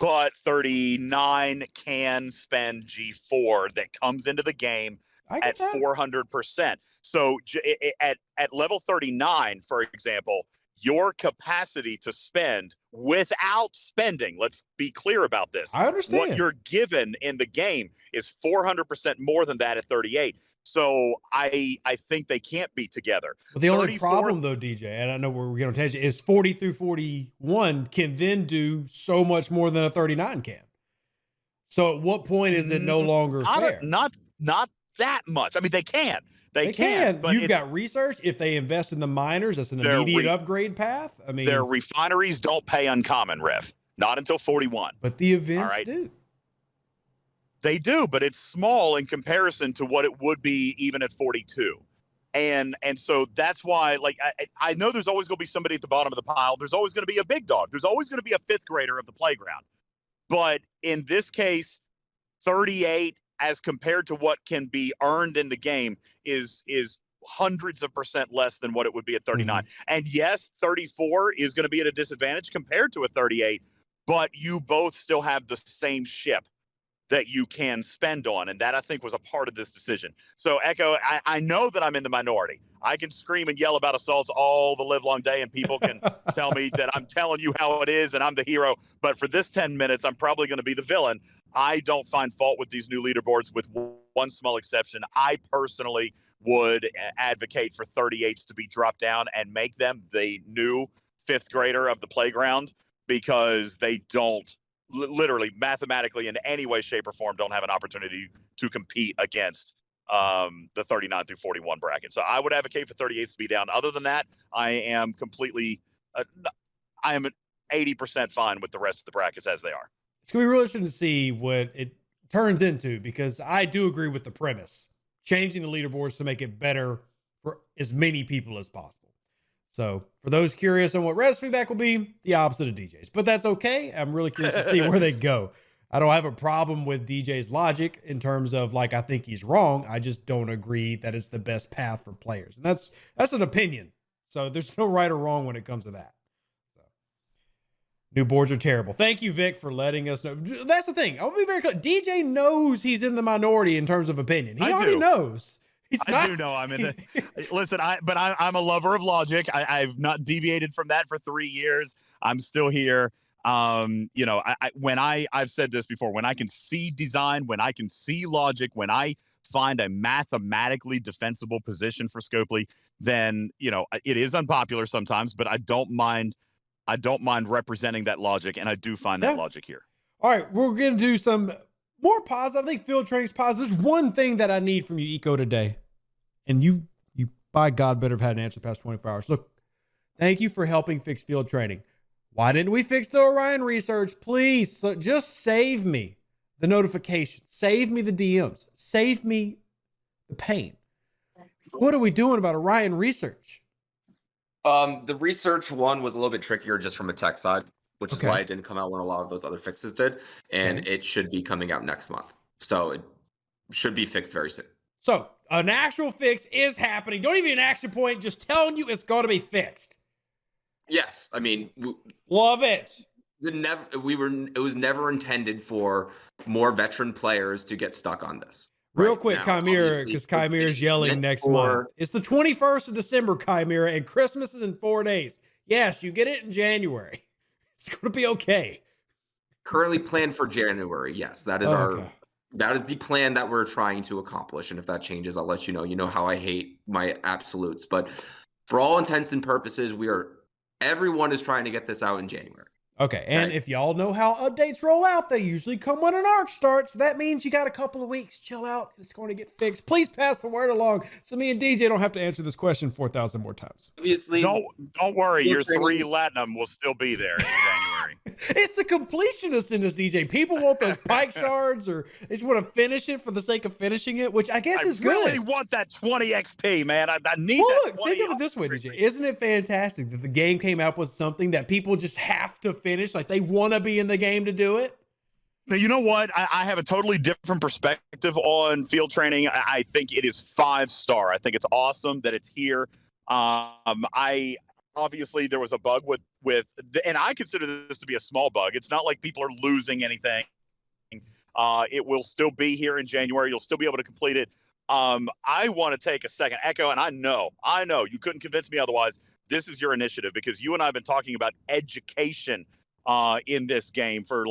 But 39 can spend G4 that comes into the game at 400%. So at level 39, for example, your capacity to spend without spending, let's be clear about this. I understand. What you're given in the game is 400% more than that at 38. So I think they can't be together. But the only problem, though, DJ, and I know we're going to tangent, is 40 through 41 can then do so much more than a 39 can. So at what point is it no longer fair? Not that much. I mean, they can. They can. But you've got research. If they invest in the miners, that's an immediate upgrade path. I mean, their refineries don't pay uncommon, Rev. Not until 41. But the events do. They do, but it's small in comparison to what it would be even at 42. And so that's why, like, I know there's always going to be somebody at the bottom of the pile. There's always going to be a big dog. There's always going to be a fifth grader of the playground. But in this case, 38 as compared to what can be earned in the game is hundreds of percent less than what it would be at 39. And yes, 34 is going to be at a disadvantage compared to a 38, but you both still have the same ship that you can spend on. And that, I think, was a part of this decision. So, Echo, I know that I'm in the minority. I can scream and yell about assaults all the live long day, and people can tell me that I'm telling you how it is and I'm the hero. But for this 10 minutes, I'm probably going to be the villain. I don't find fault with these new leaderboards, with one small exception. I personally would advocate for 38s to be dropped down and make them the new fifth grader of the playground, because they don't literally mathematically in any way, shape, or form don't have an opportunity to compete against the 39 through 41 bracket. So I would advocate for 38s to be down. Other than that, I am completely I am 80% fine with the rest of the brackets as they are. It's going to be really interesting to see what it turns into, because I do agree with the premise, changing the leaderboards to make it better for as many people as possible. So for those curious on what Rev's feedback will be, the opposite of DJ's, but that's okay. I'm really curious to see where they go. I don't have a problem with DJ's logic in terms of, like, I think he's wrong. I just don't agree that it's the best path for players. And that's an opinion. So there's no right or wrong when it comes to that. So new boards are terrible. Thank you, Vic, for letting us know. That's the thing. I'll be very clear. DJ knows he's in the minority in terms of opinion. He already knows. I do know I'm in the listen. I'm a lover of logic. I've not deviated from that for 3 years. I'm still here. You know, I've said this before, when I can see design, when I can see logic, when I find a mathematically defensible position for Scopely, then, you know, it is unpopular sometimes, but I don't mind representing that logic, and I do find that logic here. All right, we're going to do some more positive. I think field training's positive. There's one thing that I need from you, Eco, today. And you by God, better have had an answer past 24 hours. Look, thank you for helping fix field training. Why didn't we fix the Orion research? Please, so just save me the notifications. Save me the DMs. Save me the pain. What are we doing about Orion research? The research one was a little bit trickier just from a tech side, which is why it didn't come out when a lot of those other fixes did. And it should be coming out next month. So it should be fixed very soon. So an actual fix is happening. Don't even an action point, just telling you it's going to be fixed. Yes. I mean, love it. It was never intended for more veteran players to get stuck on this. Real quick, Chimera, because Chimera's yelling next month. It's the 21st of December, Chimera, and Christmas is in 4 days. Yes, you get it in January. It's going to be okay. Currently planned for January. Yes, that is that is the plan that we're trying to accomplish. And if that changes, I'll let you know. You know how I hate my absolutes, but for all intents and purposes, everyone is trying to get this out in January. Okay, and if y'all know how updates roll out, they usually come when an arc starts. That means you got a couple of weeks. Chill out. It's going to get fixed. Please pass the word along so me and DJ don't have to answer this question 4,000 more times. Obviously, don't worry. Your 3 Latinum will still be there in January. It's the completionists in this, DJ. People want those pike shards, or they just want to finish it for the sake of finishing it, which I guess is good. I really want that 20 XP, man. I need that. Look, think of it this way, DJ. Isn't it fantastic that the game came out with something that people just have to finish? Like, they want to be in the game to do it? Now, you know what? I have a totally different perspective on field training. I think it is 5-star. I think it's awesome that it's here. Obviously there was a bug and I consider this to be a small bug. It's not like people are losing anything. It will still be here in January. You'll still be able to complete it. I want to take a second, Echo, and I know you couldn't convince me otherwise. This is your initiative, because you and I have been talking about education in this game for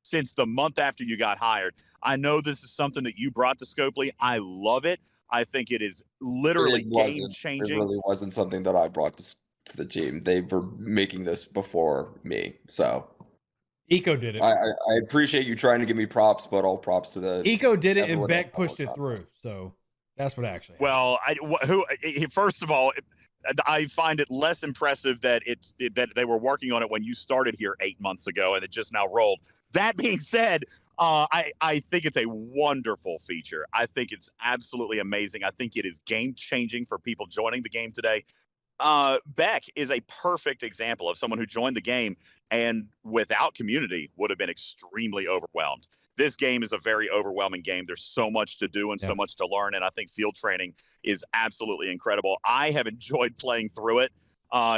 since the month after you got hired. I know this is something that you brought to Scopely. I love it. I think it is literally game changing. It really wasn't something that I brought to the team. They were making this before me. So Eco did it. I appreciate you trying to give me props, but all props to the Eco did it, and Beck pushed it through. So that's what actually happened. Well, first of all, I find it less impressive that that they were working on it when you started here 8 months ago and it just now rolled. That being said, I think it's a wonderful feature. I think it's absolutely amazing. I think it is game changing for people joining the game today. Beck is a perfect example of someone who joined the game and without community would have been extremely overwhelmed. This game is a very overwhelming game. There's so much to do and so much to learn, and I think field training is absolutely incredible. I have enjoyed playing through it,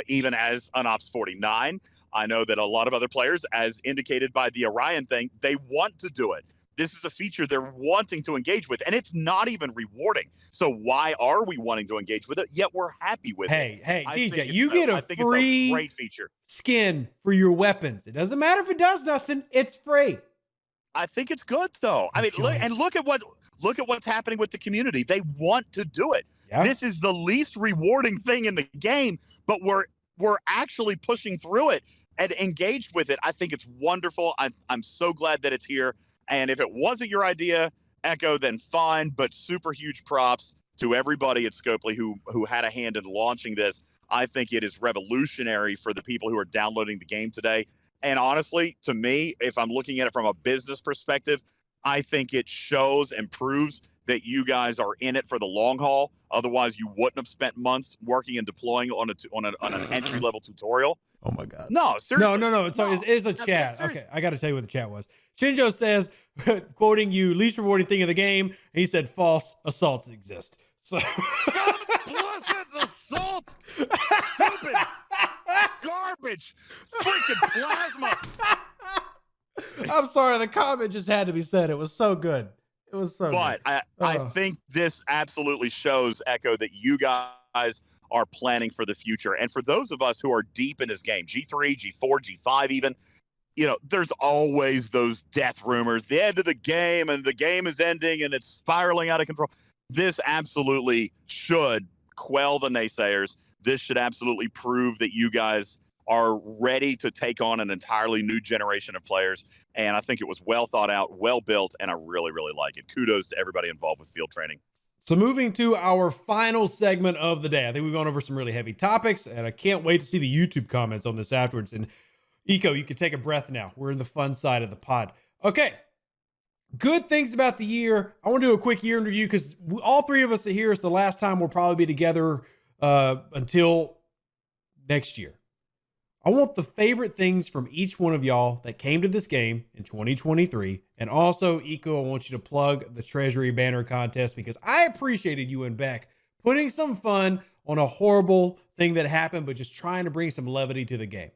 even as an Ops 49. I know that a lot of other players, as indicated by the Orion thing, they want to do it. This is a feature they're wanting to engage with, and it's not even rewarding. So why are we wanting to engage with it, yet we're happy with it? Hey, DJ, you get a free it's a great feature. Skin for your weapons. It doesn't matter if it does nothing. It's free. I think it's good, though. I mean, look at what's happening with the community. They want to do it. Yeah. This is the least rewarding thing in the game, but we're actually pushing through it and engaged with it. I think it's wonderful. I'm so glad that it's here. And if it wasn't your idea, Echo, then fine. But super huge props to everybody at Scopely who had a hand in launching this. I think it is revolutionary for the people who are downloading the game today. And honestly, to me, if I'm looking at it from a business perspective, I think it shows and proves that you guys are in it for the long haul. Otherwise, you wouldn't have spent months working and deploying on an entry-level tutorial. Oh, my God. No, seriously. No. It's a chat. Okay, I got to tell you what the chat was. Shinjo says, quoting you, least rewarding thing of the game. And he said, false assaults exist. So God bless it, assaults. Stupid. Garbage. Freaking plasma. I'm sorry. The comment just had to be said. It was so good. It was so good. But I think this absolutely shows, Echo, that you guys are planning for the future. And for those of us who are deep in this game, G3, G4, G5 even, there's always those death rumors, the end of the game, and the game is ending and it's spiraling out of control. This absolutely should quell the naysayers. This should absolutely prove that you guys are ready to take on an entirely new generation of players. And I think it was well thought out, well built, and I really, really like it. Kudos to everybody involved with field training. So moving to our final segment of the day, I think we've gone over some really heavy topics, and I can't wait to see the YouTube comments on this afterwards. And Eco, you can take a breath now. We're in the fun side of the pod. Okay. Good things about the year. I want to do a quick year in review because all three of us are here. It's the last time we'll probably be together until next year. I want the favorite things from each one of y'all that came to this game in 2023. And also, Eco, I want you to plug the Treasury Banner Contest because I appreciated you and Beck putting some fun on a horrible thing that happened, but just trying to bring some levity to the game.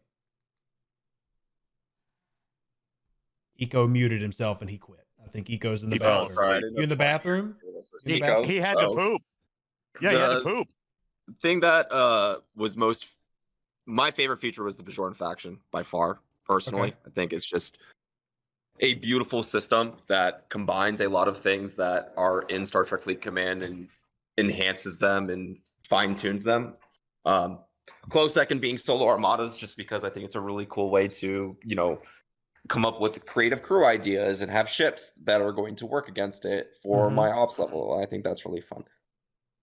Eco muted himself and he quit. I think Eco's in the bathroom. You in the bathroom? He had to poop. Yeah, he had to poop. The thing that was my favorite feature was the Bajoran faction by far, personally. Okay. I think it's just a beautiful system that combines a lot of things that are in Star Trek Fleet Command and enhances them and fine-tunes them. Close second being Solo Armadas, just because I think it's a really cool way to, come up with creative crew ideas and have ships that are going to work against it for my ops level. I think that's really fun.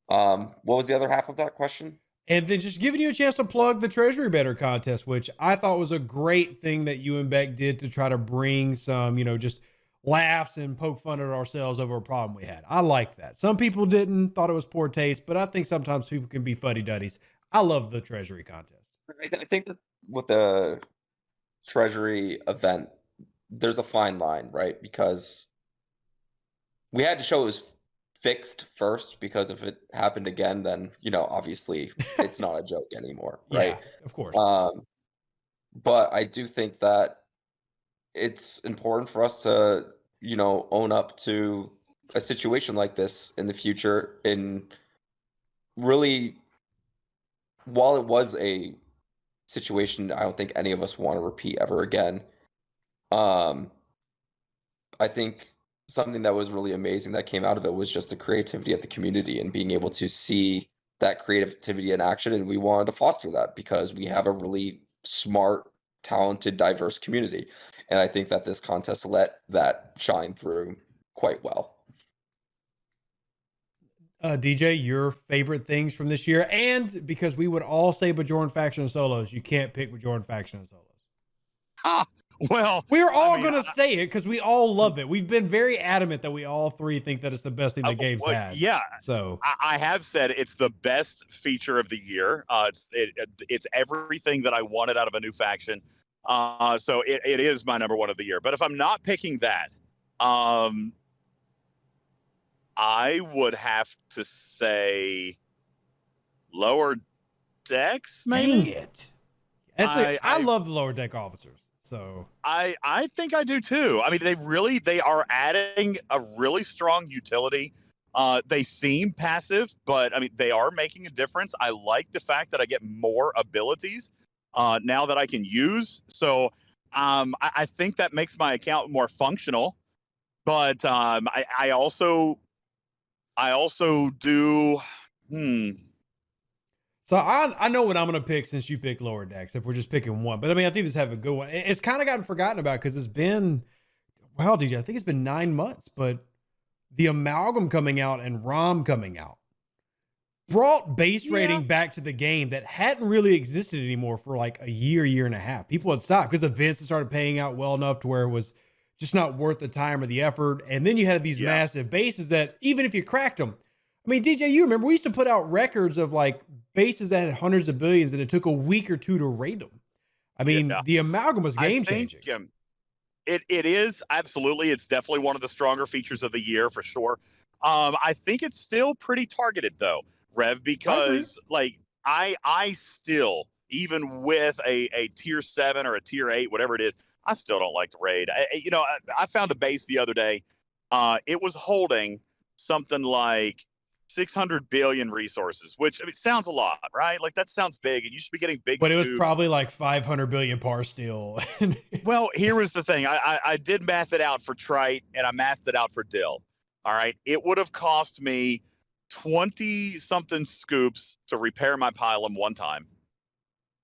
What was the other half of that question? And then just giving you a chance to plug the Treasury Banner Contest, which I thought was a great thing that you and Beck did to try to bring some, just laughs and poke fun at ourselves over a problem we had. I like that. Some people didn't, thought it was poor taste, but I think sometimes people can be fuddy-duddies. I love the Treasury Contest. I think that with the Treasury event, there's a fine line, right? Because we had to show it was fixed first, because if it happened again, then obviously it's not a joke anymore, right? Yeah, of course. But I do think that it's important for us to own up to a situation like this in the future. And really, while it was a situation I don't think any of us want to repeat ever again, I think something that was really amazing that came out of it was just the creativity of the community and being able to see that creativity in action. And we wanted to foster that because we have a really smart, talented, diverse community. And I think that this contest let that shine through quite well. DJ, your favorite things from this year? And because we would all say Bajoran faction and solos, you can't pick Bajoran faction and solos. Well, we're all going to say it because we all love it. We've been very adamant that we all three think that it's the best thing the game's had. Yeah. So I have said it's the best feature of the year. It's everything that I wanted out of a new faction. So it is my number one of the year. But if I'm not picking that, I would have to say Lower Decks, maybe. Dang it! I love the lower deck officers. So I think I do too. I mean, they are adding a really strong utility. They seem passive, but I mean, they are making a difference. I like the fact that I get more abilities now that I can use. So I think that makes my account more functional. But I also do. So I know what I'm going to pick since you picked lower decks, if we're just picking one. But I mean, I think this have a good one. It's kind of gotten forgotten about because it's been, wow, DJ, I think it's been 9 months. But the Amalgam coming out and ROM coming out brought base rating back to the game that hadn't really existed anymore for like a year and a half. People had stopped because events had started paying out well enough to where it was just not worth the time or the effort. And then you had these massive bases that even if you cracked them, I mean, DJ, you remember we used to put out records of like bases that had hundreds of billions and it took a week or two to rate them. I mean, the Amalgam was game changing. It is absolutely. It's definitely one of the stronger features of the year for sure. I think it's still pretty targeted though, Rev, because like I still, even with a tier 7 or a tier 8, whatever it is, I still don't like to raid. I found a base the other day. It was holding something like 600 billion resources, which I mean sounds a lot, right? Like that sounds big, and you should be getting big. But it was probably like 500 billion par steel. Well, here was the thing: I did math it out for Trite, and I mathed it out for Dill. All right, it would have cost me 20 something scoops to repair my pylum one time,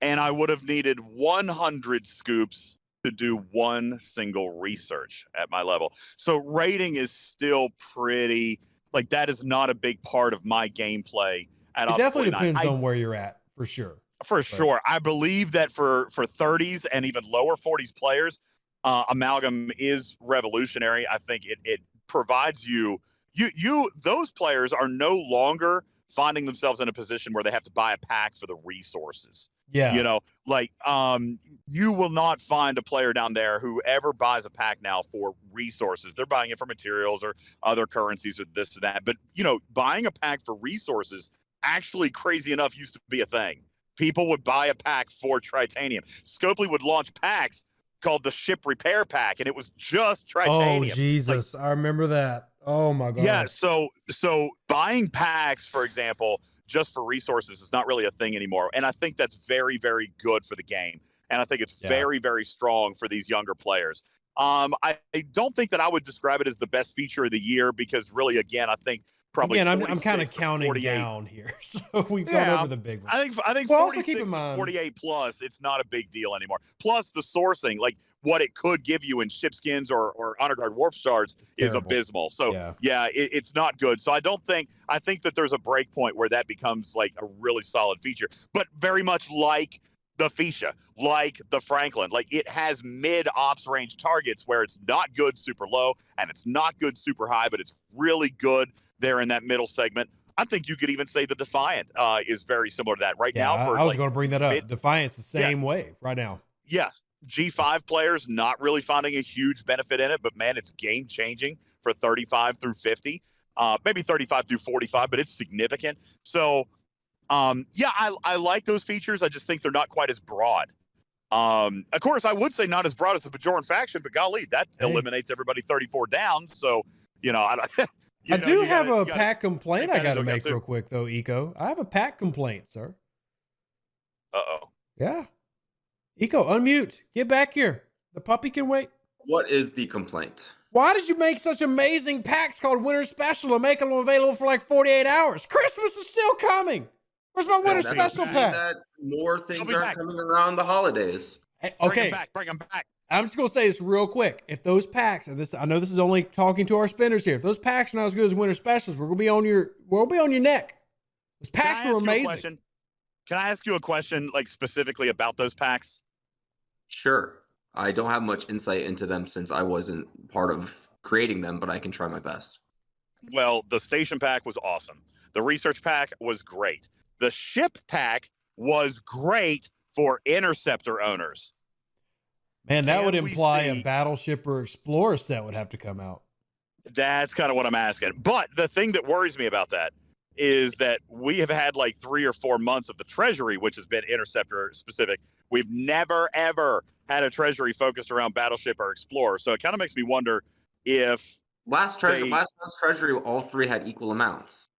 and I would have needed 100 scoops to do one single research at my level. So rating is still pretty. Like that is not a big part of my gameplay at all. It definitely depends on where you're at, for sure. For sure. I believe that for 30s and even lower 40s players, Amalgam is revolutionary. I think it provides you those players are no longer finding themselves in a position where they have to buy a pack for the resources. Yeah. You know, like you will not find a player down there who ever buys a pack now for resources. They're buying it for materials or other currencies or this or that. But, you know, buying a pack for resources actually, crazy enough, used to be a thing. People would buy a pack for Tritanium. Scopely would launch packs called the Ship Repair Pack, and it was just Tritanium. Oh, Jesus. Like, I remember that. Oh, my God. Yeah, so buying packs, for example, just for resources is not really a thing anymore. And I think that's very, very good for the game. And I think it's very, very strong for these younger players. I don't think that I would describe it as the best feature of the year because really, again, I think probably I'm kind of counting down here. So we've gone over the big one. I think 46 to 48 plus, it's not a big deal anymore. Plus the sourcing, like what it could give you in ship skins or honor guard warp shards is abysmal. So it's not good. So I think that there's a break point where that becomes like a really solid feature, but very much like the Fuchsia, like the Franklin, like it has mid ops range targets where it's not good super low and it's not good super high, but it's really good there in that middle segment. I think you could even say the Defiant is very similar to that right now. I was going to bring that up. Defiant's the same way right now. Yes. G5 players not really finding a huge benefit in it, but man, it's game changing for 35 through 50, maybe 35 through 45, but it's significant. So I like those features. I just think they're not quite as broad. Of course, I would say not as broad as the Bajoran faction, but golly, that eliminates everybody 34 down. So, you know, I do have a pack complaint I got to make real quick, though, Eco. I have a pack complaint, sir. Uh-oh. Yeah. Eco, unmute. Get back here. The puppy can wait. What is the complaint? Why did you make such amazing packs called Winter Special and make them available for like 48 hours? Christmas is still coming. Where's my Winter Special pack? That more things aren't coming around the holidays. Hey, okay. Bring them back. I'm just going to say this real quick. If those packs, and I know this is only talking to our spenders here. If those packs are not as good as Winter Specials, we'll be on your neck. Those packs were amazing. Can I ask you a question, like specifically about those packs? Sure. I don't have much insight into them since I wasn't part of creating them, but I can try my best. Well, the station pack was awesome. The research pack was great. The ship pack was great for interceptor owners. Man, that would Can we imply a see- Battleship or Explorer set would have to come out. That's kind of what I'm asking. But the thing that worries me about that is that we have had like 3 or 4 months of the Treasury, which has been Interceptor specific. We've never, ever had a Treasury focused around Battleship or Explorer. So it kind of makes me wonder if Last month's Treasury, all 3 had equal amounts.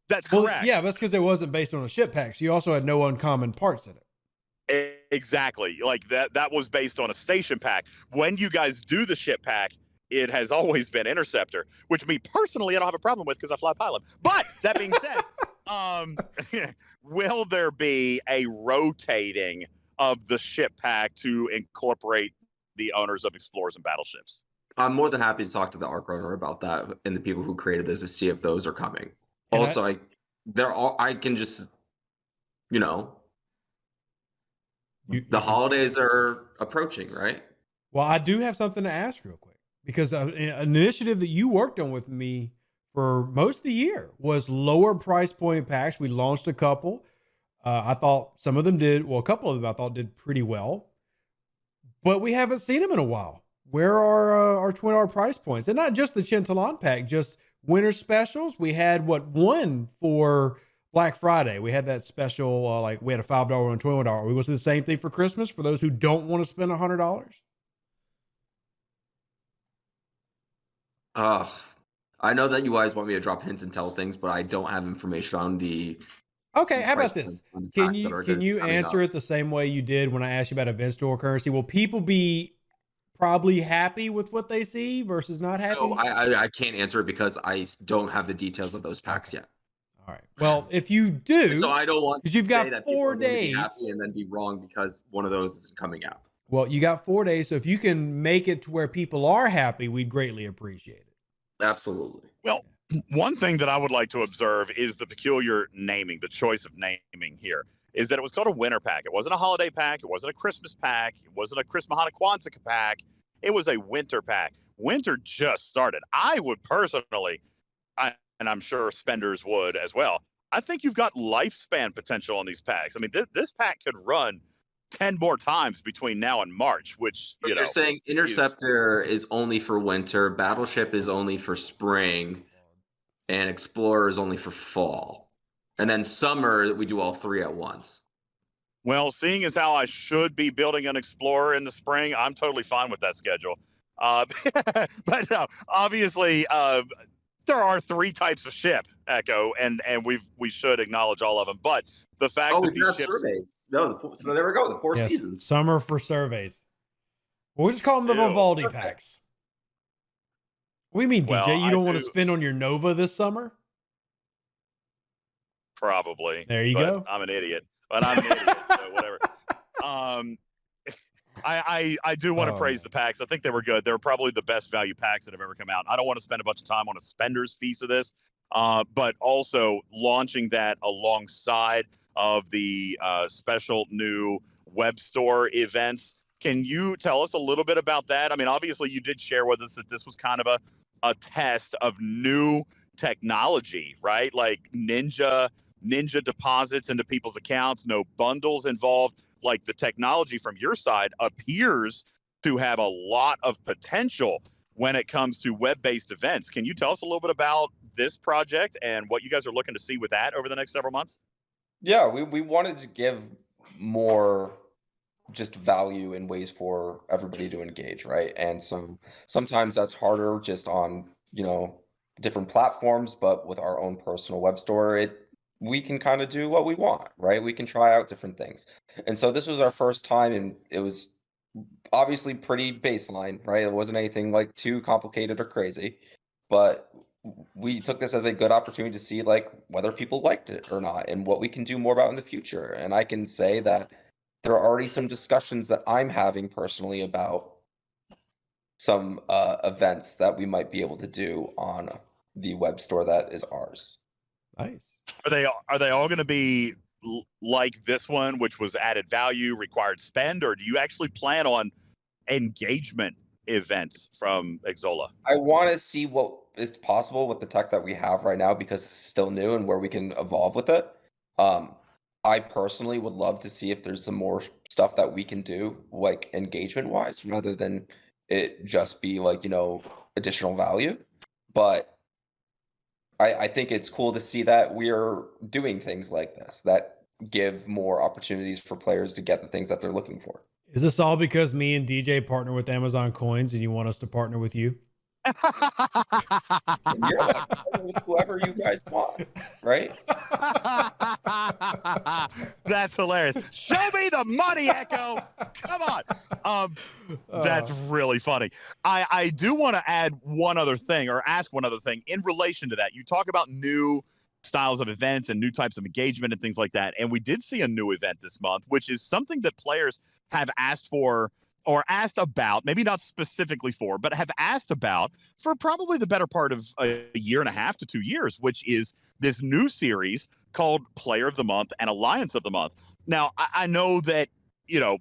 that's Well, correct. yeah, that's because it wasn't based on a ship pack. So you also had no uncommon parts in it. Exactly. Like that was based on a station pack. When you guys do the ship pack, it has always been Interceptor, which me personally I don't have a problem with because I fly Pylon. But that being said, will there be a rotating of the ship pack to incorporate the owners of Explorers and Battleships? I'm more than happy to talk to the Arc owner about that and the people who created this to see if those are coming. And also, I can just, the holidays are approaching, right? Well, I do have something to ask real quick because an initiative that you worked on with me for most of the year was lower price point packs. We launched a couple. I thought some of them a couple of them I thought did pretty well, but we haven't seen them in a while. Where are our $20 price points? And not just the Chintalon pack, just winter specials. We had one for Black Friday. We had that special, we had a $5 and $21. Was it the same thing for Christmas for those who don't want to spend $100? I know that you guys want me to drop hints and tell things, but I don't have information on the. Okay, how about this? Can you answer it the same way you did when I asked you about event store currency? Will people be probably happy with what they see versus not happy? No, I can't answer it because I don't have the details of those packs yet. All right. Well, if you do, so I don't want because you've got 4 days be happy and then be wrong because one of those isn't coming out. Well, you got 4 days, so if you can make it to where people are happy, we'd greatly appreciate it. Absolutely. Well, one thing that I would like to observe is the peculiar naming, the choice of naming here, is that it was called a winter pack. It wasn't a holiday pack. It wasn't a Christmas pack. It wasn't a Christmas Kwanzaa pack. It was a winter pack. Winter just started. I would personally, and I'm sure spenders would as well, I think you've got lifespan potential on these packs. I mean, this pack could run 10 more times between now and March, which, you're saying Interceptor is only for winter, Battleship is only for spring, and Explorer is only for fall. And then summer, we do all 3 at once. Well, seeing as how I should be building an Explorer in the spring, I'm totally fine with that schedule. But no, obviously, there are 3 types of ship, Echo, and we should acknowledge all of them. But the fact that these ships, surveys. No, so there we go. The 4 seasons. Summer for surveys. We'll just call them the Vivaldi packs. What do you mean, DJ? You don't want to spend on your Nova this summer? Probably. There you go. I'm an idiot. But I'm an idiot, so whatever. I do want to praise the packs. I think they were good. They were probably the best value packs that have ever come out. I don't want to spend a bunch of time on a spender's piece of this, but also launching that alongside of the special new web store events. Can you tell us a little bit about that? I mean, obviously you did share with us that this was kind of a test of new technology, right? Like ninja deposits into people's accounts, no bundles involved. Like the technology from your side appears to have a lot of potential when it comes to web-based events. Can you tell us a little bit about this project and what you guys are looking to see with that over the next several months? Yeah, we wanted to give more just value in ways for everybody to engage, right? And so sometimes that's harder just on, different platforms, but with our own personal web store, we can kind of do what we want, right? We can try out different things. And so this was our first time, and it was obviously pretty baseline, right? It wasn't anything like too complicated or crazy, but we took this as a good opportunity to see like whether people liked it or not and what we can do more about in the future. And I can say that there are already some discussions that I'm having personally about some events that we might be able to do on the web store that is ours. Nice. Are they all going to be like this one, which was added value, required spend, or do you actually plan on engagement events from Exola? I want to see what is possible with the tech that we have right now because it's still new and where we can evolve with it. I personally would love to see if there's some more stuff that we can do, like engagement wise, rather than it just be like, additional value. But I think it's cool to see that we're doing things like this that give more opportunities for players to get the things that they're looking for. Is this all because me and DJ partner with Amazon Coins and you want us to partner with you? And you're like, with whoever you guys want, right? That's hilarious. Show me the money, Echo. Come on. That's really funny. I do want to add one other thing, or ask one other thing in relation to that. You talk about new styles of events and new types of engagement and things like that. And we did see a new event this month, which is something that players have asked for or asked about, maybe not specifically for, but have asked about for probably the better part of a year and a half to 2 years, which is this new series called Player of the Month and Alliance of the Month. Now, I know that,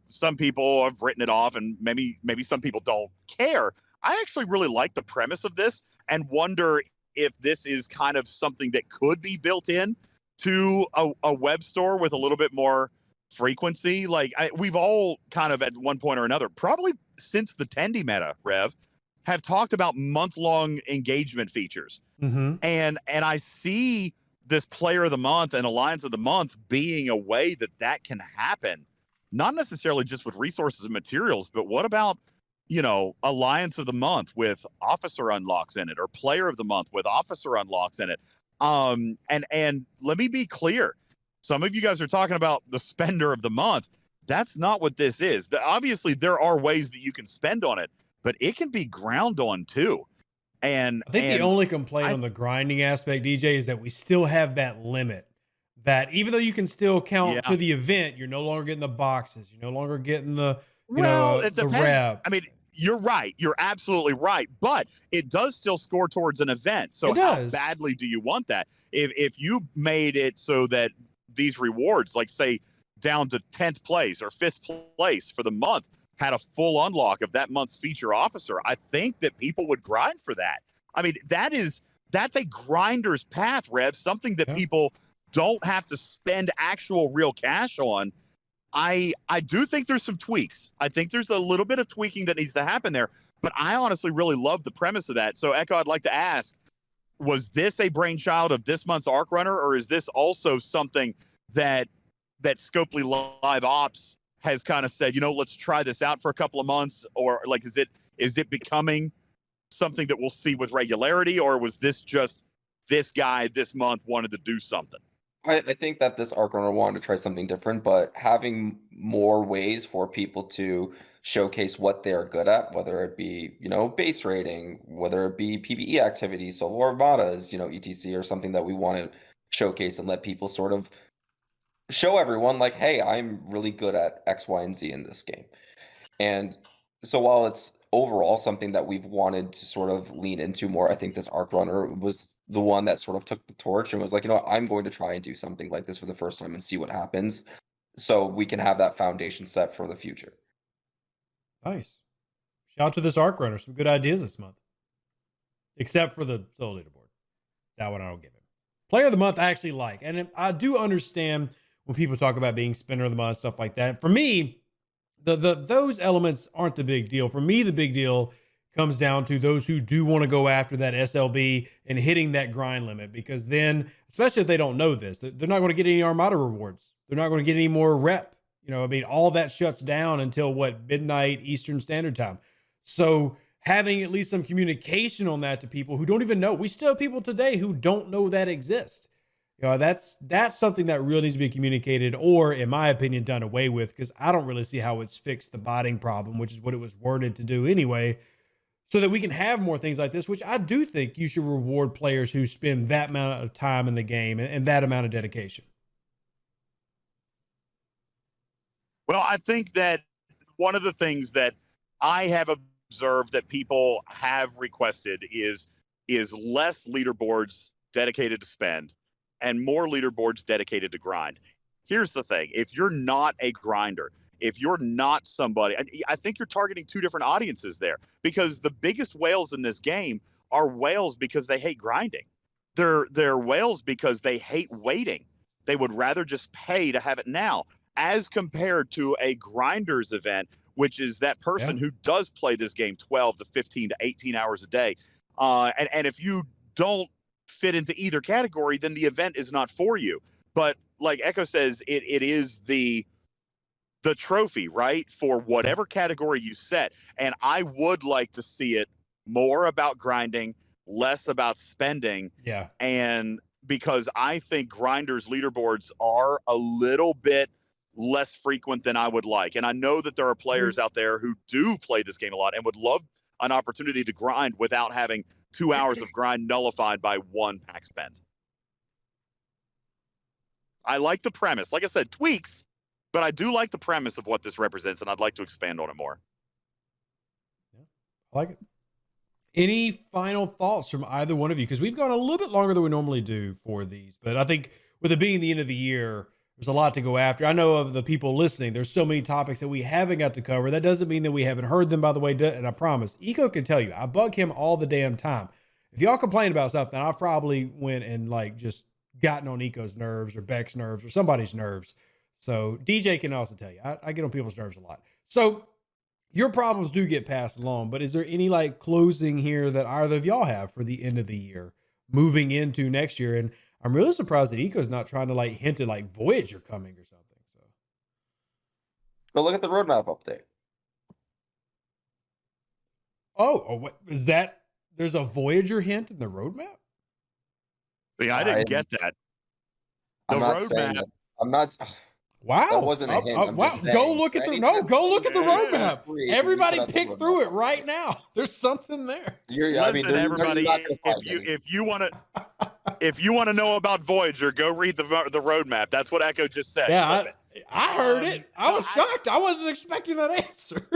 some people have written it off and maybe some people don't care. I actually really like the premise of this and wonder if this is kind of something that could be built in to a web store with a little bit more frequency. Like we've all kind of at one point or another, probably since the Tendy meta, Rev, have talked about month-long engagement features. Mm-hmm. And I see this Player of the Month and Alliance of the Month being a way that can happen, not necessarily just with resources and materials, but what about, Alliance of the Month with officer unlocks in it, or Player of the Month with officer unlocks in it. And let me be clear. Some of you guys are talking about the spender of the month. That's not what this is. Obviously, there are ways that you can spend on it, but it can be ground on too. And I think the only complaint on the grinding aspect, DJ, is that we still have that limit. That even though you can still count to the event, you're no longer getting the boxes. You're no longer getting the it depends. The rep. I mean, you're right. You're absolutely right. But it does still score towards an event. So how badly do you want that? If you made it so that these rewards, like say down to 10th place or 5th place for the month, had a full unlock of that month's feature officer, I think that people would grind for that. I mean, that's a grinder's path, Rev, something that people don't have to spend actual real cash on. I do think there's some tweaks. I think there's a little bit of tweaking that needs to happen there, but I honestly really love the premise of that. So Echo, I'd like to ask, was this a brainchild of this month's Arc Runner, or is this also something that Scopely Live Ops has kind of said, let's try this out for a couple of months? Or like, is it becoming something that we'll see with regularity, or was this just this guy this month wanted to do something? I think that this Arc Runner wanted to try something different, but having more ways for people to showcase what they're good at, whether it be, base rating, whether it be PvE activities, solo armadas, etc., or something that we want to showcase and let people sort of show everyone like, hey, I'm really good at X, Y, and Z in this game. And so while it's overall something that we've wanted to sort of lean into more, I think this Arc Runner was the one that sort of took the torch and was like, I'm going to try and do something like this for the first time and see what happens, so we can have that foundation set for the future. Nice. Shout out to this Arc Runner. Some good ideas this month. Except for the solo leaderboard. That one I don't give him. Player of the Month I actually like. And I do understand when people talk about being spinner of the month, stuff like that. For me, those elements aren't the big deal. For me, the big deal comes down to those who do want to go after that SLB and hitting that grind limit, because then, especially if they don't know this, they're not going to get any Armada rewards. They're not going to get any more rep. All that shuts down until midnight Eastern Standard Time. So having at least some communication on that to people who don't even know. We still have people today who don't know that exists. That's something that really needs to be communicated, or in my opinion, done away with, because I don't really see how it's fixed the botting problem, which is what it was worded to do anyway, so that we can have more things like this, which I do think you should reward players who spend that amount of time in the game and that amount of dedication. Well, I think that one of the things that I have observed that people have requested is less leaderboards dedicated to spend and more leaderboards dedicated to grind. Here's the thing. If you're not a grinder, if you're not somebody, I think you're targeting two different audiences there, because the biggest whales in this game are whales because they hate grinding. They're whales because they hate waiting. They would rather just pay to have it now, as compared to a grinders event, which is that person who does play this game 12 to 15 to 18 hours a day. And if you don't fit into either category, then the event is not for you. But like Echo says, it is the trophy, right? For whatever category you set. And I would like to see it more about grinding, less about spending. Yeah. And because I think grinders leaderboards are a little bit less frequent than I would like. And I know that there are players out there who do play this game a lot and would love an opportunity to grind without having 2 hours of grind nullified by one pack spend. I like the premise. Like I said, tweaks, but I do like the premise of what this represents, and I'd like to expand on it more. Yeah, I like it. Any final thoughts from either one of you? Because we've gone a little bit longer than we normally do for these, but I think with it being the end of the year, there's a lot to go after. I know of the people listening, there's so many topics that we haven't got to cover. That doesn't mean that we haven't heard them, by the way. And I promise, Eco can tell you, I bug him all the damn time. If y'all complain about something, I probably went and like just gotten on Eco's nerves or Beck's nerves or somebody's nerves. So DJ can also tell you, I get on people's nerves a lot. So your problems do get passed along, but is there any like closing here that either of y'all have for the end of the year moving into next year? And I'm really surprised that Eco's not trying to like hint at like Voyager coming or something. So Go look at the roadmap update. Oh, what is that? There's a Voyager hint in the roadmap? Yeah, I didn't get that. The roadmap. I'm not. Wow. That wasn't a hint. Wow. Go look at the roadmap. Everybody pick through it right now. There's something there. Listen, everybody, if you want to know about Voyager, go read the roadmap. That's what Echo just said. Yeah, I heard it. I was shocked. I wasn't expecting that answer.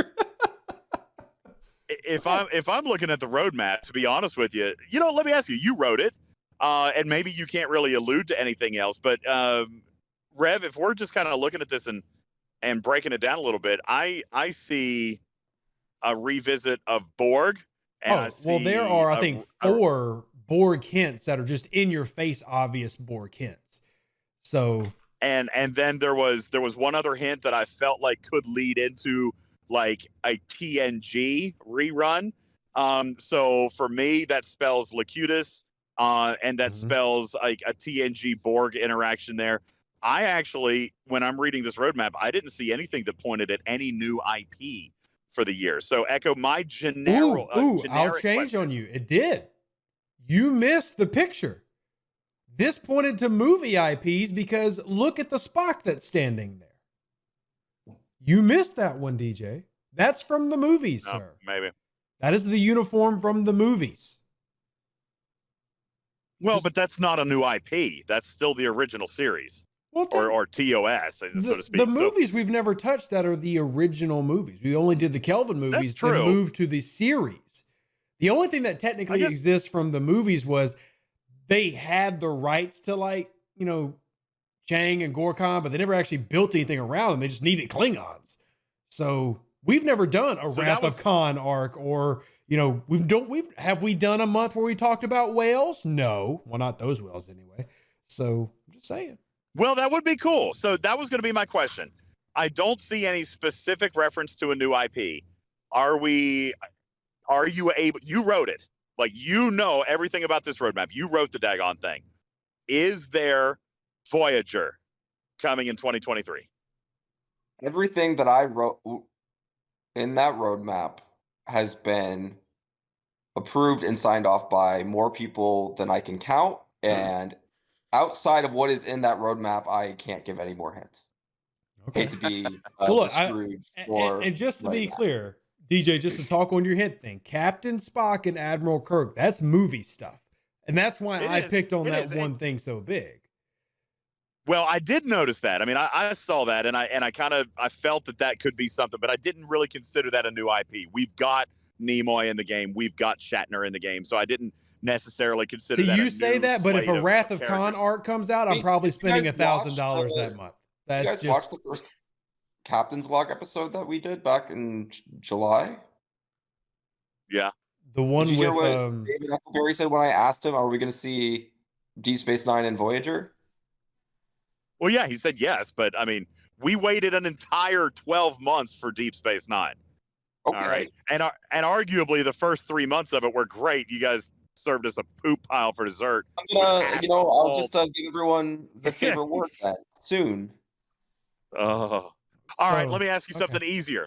If I'm looking at the roadmap, to be honest with you, let me ask you. You wrote it, and maybe you can't really allude to anything else. But Rev, if we're just kind of looking at this and breaking it down a little bit, I see a revisit of Borg. And there are I think 4 Borg hints that are just in your face, obvious Borg hints. So and then there was one other hint that I felt like could lead into like a TNG rerun. So for me, that spells Locutus, and that spells like a TNG Borg interaction there. I actually, when I'm reading this roadmap, I didn't see anything that pointed at any new IP for the year. So Echo, my generic I'll change question. On you. It did. You missed the picture. This pointed to movie IPs because look at the Spock that's standing there. You missed that one, DJ. That's from the movies, sir. Maybe. That is the uniform from the movies. Well, but that's not a new IP. That's still the original series. Well, or TOS, so to speak. The movies we've never touched that are the original movies. We only did the Kelvin movies to move to the series. The only thing that technically exists from the movies was they had the rights to Chang and Gorkon, but they never actually built anything around them. They just needed Klingons. So we've never done a Wrath of Khan arc or, have we done a month where we talked about whales? No. Well, not those whales anyway. So I'm just saying. Well, that would be cool. So that was going to be my question. I don't see any specific reference to a new IP. Are you able, you wrote it, like, everything about this roadmap. You wrote the daggone thing. Is there Voyager coming in 2023? Everything that I wrote in that roadmap has been approved and signed off by more people than I can count. And outside of what is in that roadmap, I can't give any more hints. Okay. Hate to be and just to be clear, DJ, just to talk on your hint thing, Captain Spock and Admiral Kirk, that's movie stuff. And that's why I picked on that one thing so big. Well, I did notice that. I mean, I saw that and I felt that could be something, but I didn't really consider that a new IP. We've got Nimoy in the game. We've got Shatner in the game. So I didn't necessarily consider that. So you say that, but if a Wrath of Khan arc comes out, I'm probably spending $1,000 that month. That's you guys just watched the first Captain's Log episode that we did back in July? Yeah. The one did you with hear what David Huckleberry said when I asked him, are we going to see Deep Space Nine and Voyager? Well, yeah, he said yes, but I mean, we waited an entire 12 months for Deep Space Nine. Okay. All right, and arguably the first 3 months of it were great. You guys served us a poop pile for dessert. I'm gonna, I'll just give everyone the favorite word then soon. Oh, all right. Let me ask you something easier.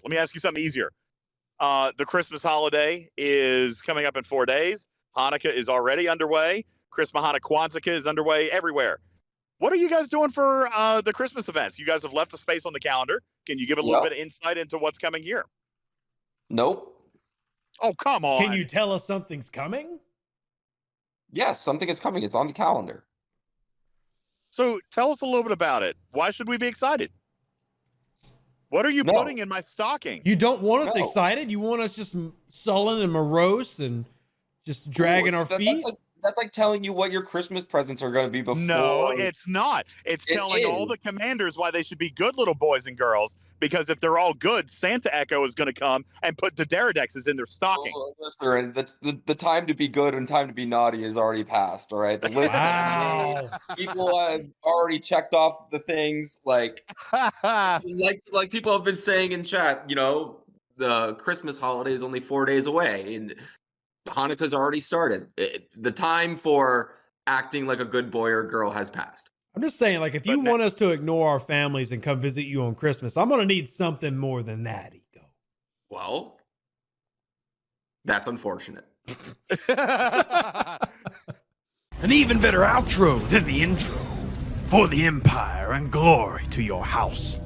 The Christmas holiday is coming up in 4 days. Hanukkah is already underway. Christmas Kwanzaa is underway everywhere. What are you guys doing for the Christmas events? You guys have left a space on the calendar. Can you give a little bit of insight into what's coming here? Nope. Oh, come on. Can you tell us something's coming? Yes, something is coming. It's on the calendar. So tell us a little bit about it. Why should we be excited? What are you putting in my stocking? You don't want us excited? You want us just sullen and morose and just dragging our feet? That's like telling you what your Christmas presents are going to be before. No, it's not. It's telling all the commanders why they should be good little boys and girls, because if they're all good, Santa Echo is going to come and put the Deradexes in their stocking. Listen, the time to be good and time to be naughty is already passed, all right? The list people have already checked off the things like people have been saying in chat, the Christmas holiday is only 4 days away, and Hanukkah's already started. The time for acting like a good boy or girl has passed. I'm just saying, like, if you want us to ignore our families and come visit you on Christmas, I'm going to need something more than that, Ego. Well, that's unfortunate. An even better outro than the intro. For the empire and glory to your house.